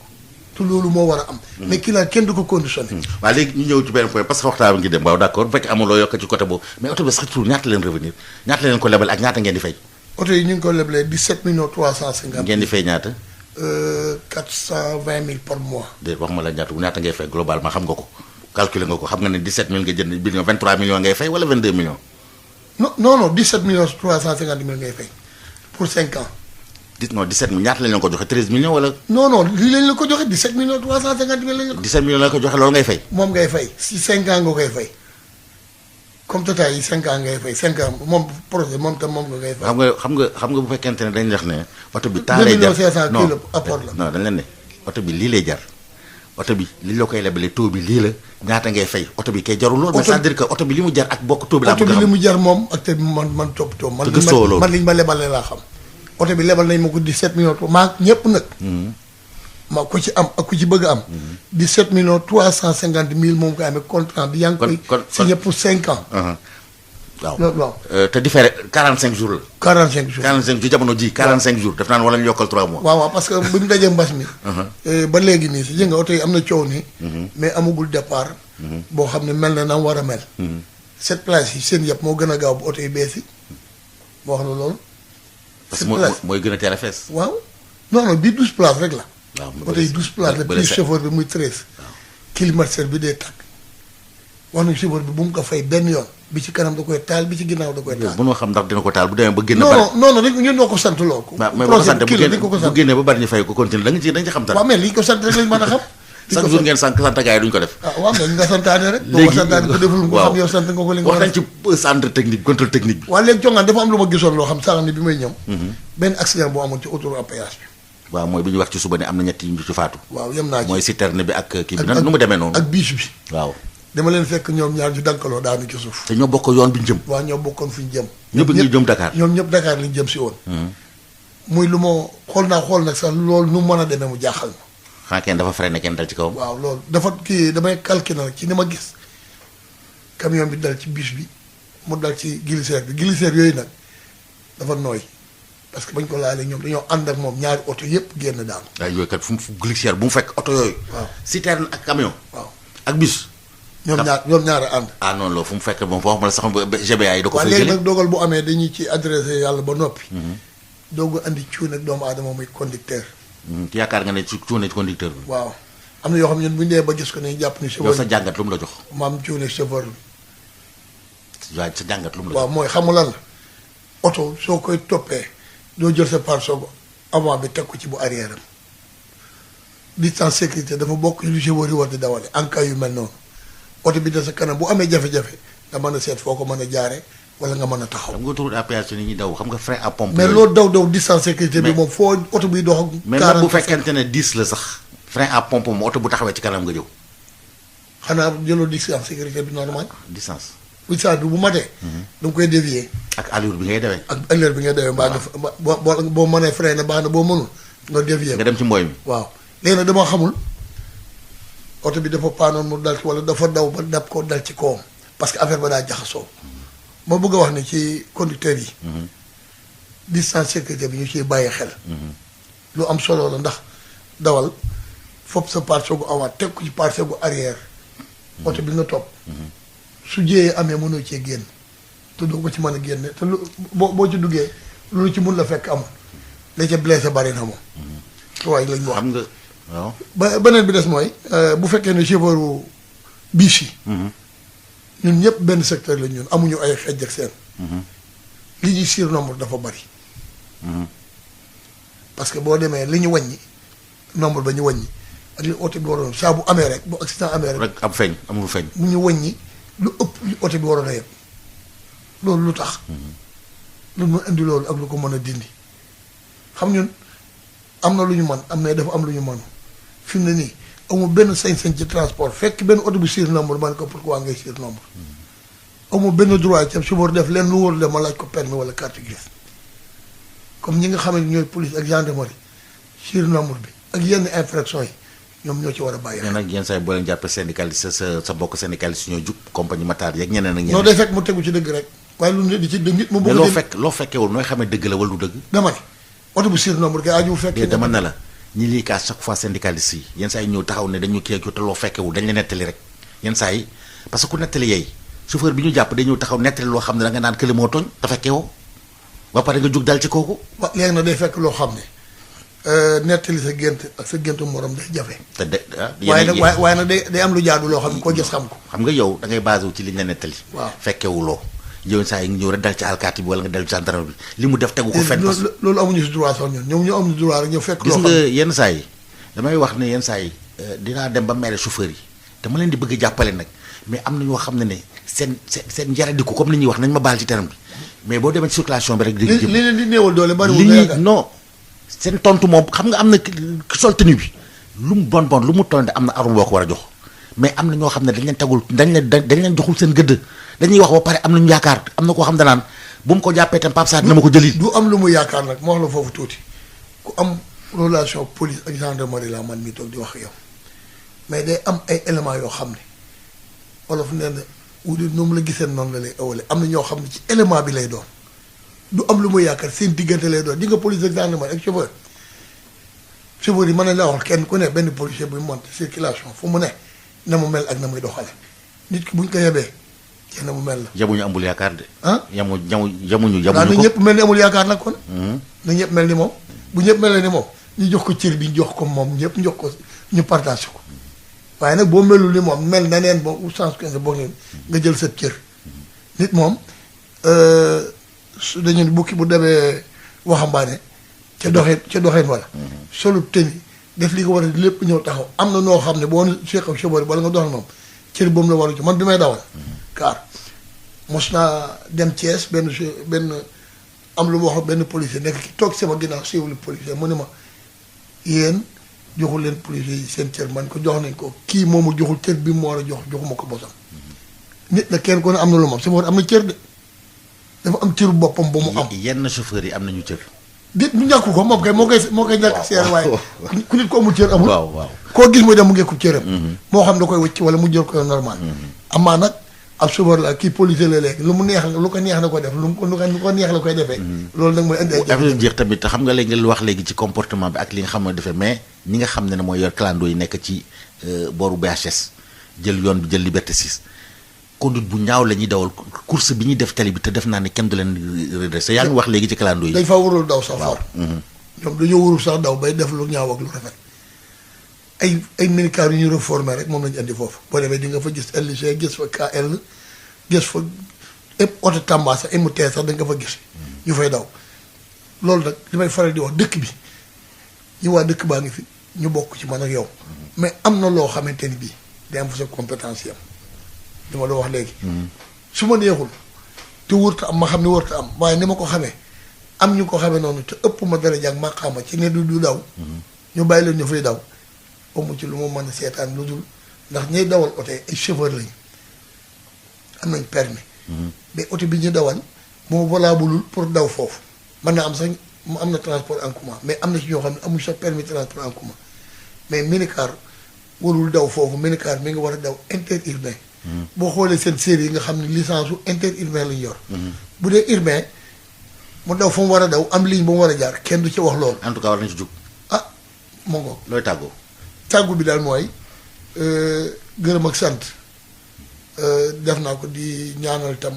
[SPEAKER 4] te loolu moo war a am. mais kii naa kenn du ko conditionné.
[SPEAKER 3] waaw léegi ñu ñëw ci benn point parce que waxtaan bi ngi dem waaw d'accord bu fekkee amul loo yokk ci côté boobu mais oto bi sax tur ñaata leen revenir ñaata leen ko lebal ak ñaata ngeen di fay.
[SPEAKER 4] oto yi ñu ngi ko leblee 17 millions 350.
[SPEAKER 3] ngeen di fay ñaata.
[SPEAKER 4] 420 000 par mois.
[SPEAKER 3] de wax ma la ñaata ngay fay globalement xam nga ko calculer nga ko xam nga ne 17 000 nga jënd bi 23 millions ngay fay wala 22 millions.
[SPEAKER 4] non 17 millions 350 000 ngay fay pour 5 ans.
[SPEAKER 3] non 17 000 ñaata lañ leen ko joxe 13 millions wala.
[SPEAKER 4] non lii lañ la ko joxe 17 millions 350 000 lañ la ko.
[SPEAKER 3] 17 millions lañ ko joxe loolu ngay fay.
[SPEAKER 4] moom ngay fay si 5 ans nga koy fay comme total yi 5 ans ngay fay 5 ans moom projet moom tam moom nga ngay fay.
[SPEAKER 3] xam nga bu fekkente ne dañuy wax ne oto bi. temps lay jar
[SPEAKER 4] 2 millions 500 kilo apport la.
[SPEAKER 3] non dañ leen ne oto bi lii lay jar oto bi li la koy lebale taux bi lii la ñaata ngay fay oto bi kay jarul loolu. mais c'est-à-dire que oto bi li mu jar ak bokk taux bi. laa bëgg a xam
[SPEAKER 4] oto bi li mu jar moom ak te man toppatoo.
[SPEAKER 3] te gëstoo loolu
[SPEAKER 4] man liñ ma lebale laa xam. oto bi lebal nañ ma ko 17 millions maa ñëpp nag. ma ku ci am ak ku ci bëgg a am. 17 millions 350 000 moom koy amee contrat bi yaa ngi koy. signé pour 5 ans.
[SPEAKER 3] waaw
[SPEAKER 4] waaw.
[SPEAKER 3] te différé 45 jours la.
[SPEAKER 4] 45 jours
[SPEAKER 3] 45 jours jamono ji 45 jours def naan wala ñu yokkal 3 mois.
[SPEAKER 4] waaw parce que bu ñu dajee mbas mi. ba léegi nii si jënga oto yi am na coow nii. mais amagul départ. boo xam ne mel na na war a mel. cette place yi seen yëpp moo gën a gaaw bu oto yi bees yi moo wax la loolu.
[SPEAKER 3] parce que mooy gën a teel a fees.
[SPEAKER 4] waaw non bii 12 places rek la.
[SPEAKER 3] waaw
[SPEAKER 4] oto yi 12 places la plus chauffeur bi muy 13. climatiseur bi dee tàkk wax nañu chauffeur bi bu mu ko fay benn yoon bi ci kanam da koy taal bi ci ginnaaw da koy taal.
[SPEAKER 3] mënoo xam ndax dina ko taal bu demee ba génn.
[SPEAKER 4] non rek ñun ñoo ko sant loo ko.
[SPEAKER 3] mais boo ko sant bu génnee ba bari ñu fay ko continuer da nga ci xam dara.
[SPEAKER 4] waaw mais li ñu ko sant rek lañ mën a xam.
[SPEAKER 3] chaque jour ngeen sant gars yi duñ ko def.
[SPEAKER 4] waaw mais nga santaane rek. boo ko santaane ko deful nga xam yow sant nga ko li nga
[SPEAKER 3] wax nañ ci centre technique contrôle technique bi.
[SPEAKER 4] waaw léegi jongaan dafa am lu ma gisoon loo xam sànq ni bi may ñëw. benn accident boo amoon ci autoroute à péage bi.
[SPEAKER 3] waaw mooy bi ñu wax ci suba ne am na ñett yu ci faatu.
[SPEAKER 4] waaw yem naa ci
[SPEAKER 3] mooy citerne bi ak kii bi nan nu mu demee noonu.
[SPEAKER 4] ak biche bi.
[SPEAKER 3] waaw
[SPEAKER 4] dama leen fekk ñoom ñaar ñu dankaloo daanu ci suuf.
[SPEAKER 3] te ñoo bokk yoon bi ñu jëm.
[SPEAKER 4] waaw ñoo bokkoon fi ñu jëm.
[SPEAKER 3] ñëpp ngi jëm Dakar.
[SPEAKER 4] ñoom ñëpp Dakar lañ jëm si woon. muy lu ma xool nag sax loolu nu mën a demee mu jaaxal ma.
[SPEAKER 3] xanaa kenn dafa freiné kenn dal ci kawam.
[SPEAKER 4] waaw loolu dafa kii damay calculer nag ci ni ma gis camion bi dal ci biche bi mu dal ci glisseur bi glisseur yooyu nag dafa nooy parce que bañ ko laalee ñoom dañoo ànd ak moom ñaari oto yëpp génn daanu.
[SPEAKER 3] waaw yooyu kat fu mu glisseur bu mu fekk oto yooyu.
[SPEAKER 4] waaw
[SPEAKER 3] citerne ak camion.
[SPEAKER 4] waaw
[SPEAKER 3] ak bus.
[SPEAKER 4] ñoom ñaar a ànd.
[SPEAKER 3] ah non loolu fu mu fekk moom foo xam ne sax GBA yi da ko fay
[SPEAKER 4] léegi
[SPEAKER 3] jëlee.
[SPEAKER 4] nag dogal bu amee dañuy ci adressé yàlla ba noppi. doogu andi cuune ak doomu aadama muy conducteur.
[SPEAKER 3] yaakaar nga ne ci cuune conducteur bi.
[SPEAKER 4] waaw am na yoo xam ne bu ñu dee ba gis ko ne jàpp ni. chauffeur
[SPEAKER 3] yow sa jàngat lu mu la jox.
[SPEAKER 4] maam cuune chauffeur la.
[SPEAKER 3] waaw sa jàngat lu mu la jox.
[SPEAKER 4] waaw mooy xamu lan la oto soo koy toppee doo jël sa pare-choc avant bi teg ko ci bu arrière am distance sécurité dafa bokk lu chauffeur yi war di dawale en cas yu mel noonu oto bi de sa kanam bu amee jafe-jafe nga mën a seet foo ko mën a jaare wala nga mën a taxaw.
[SPEAKER 3] xam nga autoroute à péage ni ñuy daw xam nga frein à pompe.
[SPEAKER 4] mais loolu daw distance sécurité bi moom foo oto biy dox ak.
[SPEAKER 3] mais même bu fekkente ne 10 la sax. frein à pompe moom oto bu taxawee ci kanam nga jëw.
[SPEAKER 4] xanaa jëloo distance sécurité bi normal.
[SPEAKER 3] distance.
[SPEAKER 4] distance bi bu matee. da nga koy dévier.
[SPEAKER 3] ak allure bi ngay dawee.
[SPEAKER 4] ak allure bi ngay dawee. mbaa nga boo mënee freiner baax na boo mënul nga dévier.
[SPEAKER 3] nga dem ci mbooy mi.
[SPEAKER 4] waaw léegi nag dama xamul oto bi dafa paanoon mu dal ci wala dafa daw ba dab ko dal ci kawam parce que affaire ba daa jaxasoo. ma bëgg a wax ne ci conducteur yi. distance sécurité bi ñu ciy bàyyi xel. lu am solo la ndax dawal fopp sa pare-choc avant teg ko ci pare-choc arrière. oto bi nga topp. su jiyee amee mënoo cee génn te doo ko ci mën a génne te lu boo ci duggee lu ci mun la fekk amul la ca blessé bari na moom. waaye lañ wax
[SPEAKER 3] xam nga waaw.
[SPEAKER 4] beneen bi des mooy bu fekkee ne chauffeur biche yi. ñun ñëpp benn secteur lañ ñun amuñu ay xejj ak seen. li ñuy surnombre dafa bari. parce que boo demee li ñu wàññi nombre ba ñu wàññi ak li oto bi waroon saa bu amee rek bu accident amee rek.
[SPEAKER 3] am feeñ amul feeñ.
[SPEAKER 4] mu ñu wàññi lu ëpp li oto bi waroon a yem loolu lu tax. lu mu indi loolu ak lu ko mën a dindi xam ñun am na lu ñu mën am mais dafa am lu ñu mën fi mu ne nii amul benn sañ-sañ ci transport fekk benn oto bi surnombre man ko pourquoi ngay surnombre. amul benn droit ci chauffeur def leen lu wóor de ma laaj ko permis wala carte grise comme ñi nga xam ne ñooy police ak gendarmerie surnombre bi ak yenn infraction yi ñoom ñoo ci war a bàyyi.
[SPEAKER 3] mais nag yenn saa yi boo leen jàppee syndicaliste sa bokk syndicaliste ñoo jub compagnie Matar yeeg ñeneen ak ñeneen.
[SPEAKER 4] non day fekk mu tegu ci dëgg rek waaye lu nit di ci nit mu bëgg
[SPEAKER 3] loo fekkewul nooy xamee dëgg la wala du dëgg.
[SPEAKER 4] dama ne oto bu surnombre kay aju fekk.
[SPEAKER 3] dama ne la ñi lii kaa chaque fois syndicaliste yi yenn saa yi ñëw taxaw ne dañu kii te loo fekkewul dañ la nettali rek yenn saa yi parce que ku nettali yeey chauffeur bi ñu jàpp dañu taxaw nettali loo xam ne da nga naan kële moo tooñ te fekkewoo ba pare nga jug dal ci kooku.
[SPEAKER 4] waaw léegi nag day fekk loo xam ne nettali sa gént ak sa géntu morom day jafe.
[SPEAKER 3] te de
[SPEAKER 4] waaye nag day am lu jaadu loo xam ne koo gis xam ko.
[SPEAKER 3] xam nga yow da ngay basé wu ci liñ la nettali.
[SPEAKER 4] waaw
[SPEAKER 3] fekkewuloo yow saa yi ñëw rek dal ci alkaati bi wala nga dal ci gendarme bi li mu def tegu ko fenn.
[SPEAKER 4] loolu amuñu si droit sax ñoom ñoo amuñu droit rek ñëw fekk.
[SPEAKER 3] gis nga yenn saa yi damay wax ne yenn saa yi dinaa dem ba mere chauffeur yi dama leen di bëgg a jàppale nag mais am na ñoo xam ne seen njaradiku comme ni ñuy wax nañ ma baal ci terme bi mais boo demee ci circulation bi rek. li
[SPEAKER 4] leen di néewal doole bariwul
[SPEAKER 3] li ñuy non seen tontu moom xam nga am na sol tenue bi lu mu bon lu mu tonte am na arme boo ko war a jox mais am na ñoo xam ne dañ leen joxul seen gëdd dañuy wax ba pare am nañu yaakaar am na koo xam ne naan bu mu ko jàppee tam Pape Sarr dina ma ko jëli.
[SPEAKER 4] du am lu mu yaakaar nag ma wax la foofu tuuti ku am relation police ak gendarmerie la man mi toog di wax yow mais day am ay éléments yoo xam ne wolof nee na wuute noonu la gisee noonu la lay ëwale am na ñoo xam ne ci élément bi lay doon du am lu mu yaakaar seen diggante lay doon di nga police ak gendarmerie ak chauffeur yi mën nañ la wax kenn ku ne benn policier buy monter circulation fu mu ne na mu mel ak na muy doxale nit ki buñ ko yebee kenn na mu mel la.
[SPEAKER 3] yamuñu amul yaakaar de.
[SPEAKER 4] ah
[SPEAKER 3] yamuñu ko
[SPEAKER 4] na ñëpp mel ni amul yaakaar nag kon. na ñëpp mel ni moom bu ñëpp mel ni moom ñu jox ko cër bi jox ko moom ñëpp jox ko ñu partage ko waaye nag boo melul ni moom mel na neen boo sens que boo nga jël sa cër nit moom su dañu bukki bu demee waxambaane ca doxeen wala solu tëni def li ko war a lépp ñëw taxaw am na noo xam ne boo seq ak chauffeur wala nga doxal moom cër boobu la waru ci man bi may dawal car mos naa dem Thiès benn am lu ma wax benn policier nekk ki toog sama ginnaaw siiwul policier mu ne ma yéen joxul leen policier yi seen cër man ko jox nañ ko kii moomu joxul cër bi mu war a joxuma ko bosam nit nag kenn ko ne am na lu moom chauffeur am na cër de dafa am cëru boppam ba mu am.
[SPEAKER 3] yenn chauffeur yi am nañu cër.
[SPEAKER 4] dit mu ñàkku ko moom kay moo koy ñàkk seer waaye ku nit ko amul cër amul.
[SPEAKER 3] waaw
[SPEAKER 4] koo gis muy dem mu ngeeku cëram. moo xam da koy wëcc wala mu jël ko normal. amaa nag ab chauffeur la kii policier la léegi lu ko neex na ko def lu ko neex la koy defee. loolu nag mooy indi ay
[SPEAKER 3] jafe-jafe jeex tamit xam nga léegi nga wax léegi ci comportement bi ak li nga xam ne defee mais ñi nga xam ne mooy yor clando yi nekk ci booru BHS jël yoon bi jël Liberté 6 conduite bu ñaaw la ñuy dawal course bi ñuy def tali bi te def naa ne kenn du leen redressé yaa ngi wax léegi ci clando yi.
[SPEAKER 4] dañ fa warul daw sax far. ñoom dañoo warul sax daw bay def lu ñaaw ak lu rafet ay minicar yu ñu réformé rek moom lañu andi foofu boo demee di nga fa gis LG gis fa KL gis fa ëpp oto Tamba sax MT sax da nga fa gis ñu fay daw loolu nag li may faral di wax dëkk bi ñu waa dëkk baa ngi fi ñu bokk ci man ak yow mais am na loo xamante ni bii day am fa sa compétence yi am li ma la wax léegi su ma neexul te wërta am ma xam ne wërta am waaye ni ma ko xamee am ñu ko xamee noonu te ëpp ma daraja ak maqaama ci ne du daw ñu bàyyi leen ñu fay daw amu ci lu ma mën a seetaan lu dul ndax ñuy dawal oto ay chauffeur lañu am nañ permis mais oto bi ñu dawal moo valableul pour daw foofu mën na am sax mu am na transport en commun mais am na ci ñoo xam ne amuñ sax permis transport en commun mais minicar warul daw foofu minicar mi nga war a daw interurbain boo xoolee seen série yi nga xam ne licence u interurbain lañu yor bu dee urbain mu daw fa mu war a daw am ligne ba mu war a jaar kenn du ci wax loolu
[SPEAKER 3] en tout cas war nañu ci jug
[SPEAKER 4] ah moo ngo
[SPEAKER 3] looy tàggoo
[SPEAKER 4] tàggu bi daal mooy gërëm ak sant def naa ko di ñaanal tam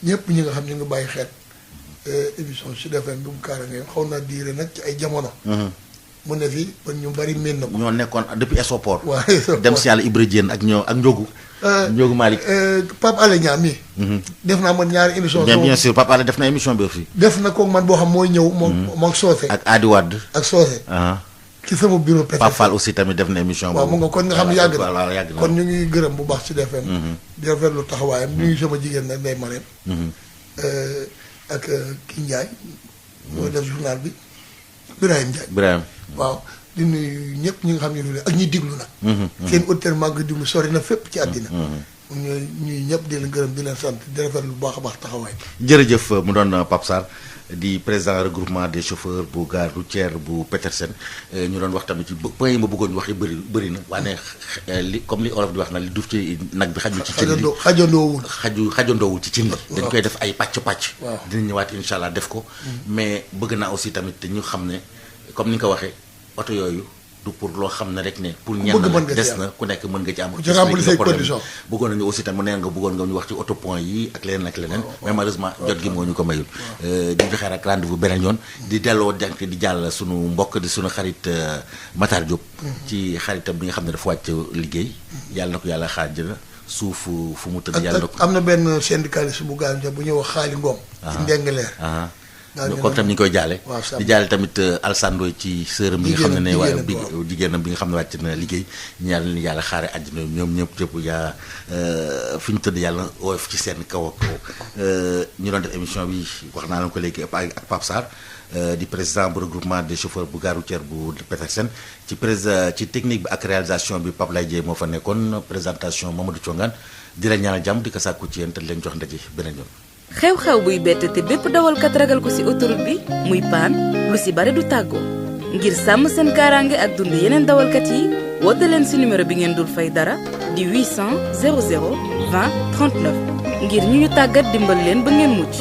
[SPEAKER 4] ñëpp ñi nga xam ñu ngi bàyyi xeet émission Sud FM bi mu kaara nga xaw naa diire nag ci ay jamono mu ne fi ba ñu bari miin na ko
[SPEAKER 3] ñoo nekkoon depuis Esoport
[SPEAKER 4] waaw
[SPEAKER 3] dem si yàlla Ibra Diène ak ñoo ak Ndiogu Ndiogu Malick
[SPEAKER 4] Pape Alé Niang mii def naa man ñaari émission
[SPEAKER 3] bien sûr Pape Alé def na émission bi aussi
[SPEAKER 4] def na ko man boo xam mooy ñëw moom Soose
[SPEAKER 3] ak Adi Wade
[SPEAKER 4] ak Soose ci sama bureau Petersen
[SPEAKER 3] Pape Fall aussi tamit def na émission
[SPEAKER 4] waaw mu nga kon nga xam ne yàgg na
[SPEAKER 3] yàgg na
[SPEAKER 4] kon ñu ngi gërëm bu baax Sud FM di rafetlu taxawaayam ñu ngi sama jigéen nag Ndeye Marème ak kii Ndiaye moo def journal bi Birahim Ndiaye waaw di nuyu ñëpp ñi nga xam ne ak ñuy diglu nag seen auditeur maa ngi diglu sori na fépp ci àddina ñuy ñëpp di leen gërëm di leen sant di rafetlu bu baax a baax taxawaay
[SPEAKER 3] jërëjëf mu doon Pape Sarr di président regroupement des chauffeurs bu gare routière bu Petersen ñu doon wax tamit ci point yi ma bëggoon wax yi bëri na waaye li comme li olof di wax na li duuf ci nag bi xajul ci cin li xajandoowul ci cin li dañ koy def ay pàcc dinañ ñëwaat incha allah def ko mais bëgg naa aussi tamit te ñu xam ne comme ni nga ko waxee oto yooyu du pour loo xam ne rek ne pour ñenn la des na ku nekk mën nga ci am
[SPEAKER 4] condition
[SPEAKER 3] bëggoon nañu aussi tam neen nga bëggoon nga ñu wax ci autopont yi ak leneen ak leneen mais malheureusement jot gi moo ñu ko mayul di joxe rek rendez-vous beneen yoon di delloo jànk di jàll sunu mbokk di sunu xarit Matar Diop ci xaritam bi nga xam ne dafa wàcc liggéey yàlla na ko yàlla xaaj na suuf fu mu tëdd yàlla na ko
[SPEAKER 4] am na benn syndicaliste bu gaañu bu ñuy wax Xaali Ngom ci Ndengleer
[SPEAKER 3] kooku tam ñu ngi koy jaale di jaale tamit Alsandooy ci sërëm bi nga xam ne ne waaye jigéenam bi nga xam ne wàcc na liggéey ñaar leen yàlla xaare àjjana ñoom ñëpp yaa fi ñu tëdd yàlla woyof ci seen kaw ak kaw ñu doon def émission bi wax naa leen ko léegi ak Pape Sarr di président bu regroupement des chauffeurs bu gare routière bu Petersen ci technique bi ak réalisation bi Pape Lay Dieye moo fa nekkoon présentation Mamadou Thiongan di leen ñaanal jàmm di ko sàkku ci yéen te leen jox ndaje beneen yoon.
[SPEAKER 1] xew-xew buy bett te bépp dawalkat ragal ko ci autoroute bi muy paan lu ci bare du tàggoo ngir sàmm seen kaaraange ak dund yeneen dawalkat yi woote leen ci numéro bi ngeen dul fay dara di 800 00 20 39 ngir ñu tàggat dimbal leen ba ngeen mucc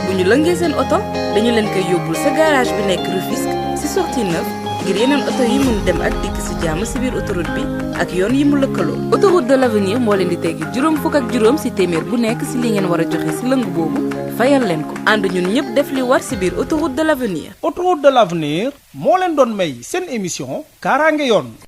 [SPEAKER 1] bu ñu lëngee seen oto dañu leen koy yóbbul sa garage bi nekk Rufisque ci sortie 9 ngir yeneen oto yi mun dem ak dikk ci jàmm ci biir autoroute bi ak yoon yi mu lëkkaloo. autoroute de l'avenir moo leen di teggi juróom fukk ak juróom ci téeméer bu nekk ci li ngeen war a joxe ci lëng boobu fayal leen ko ànd ñun ñëpp def li war ci biir autoroute de l'avenir.
[SPEAKER 2] autoroute de l'avenir moo leen doon may seen émission kaaraange yoon.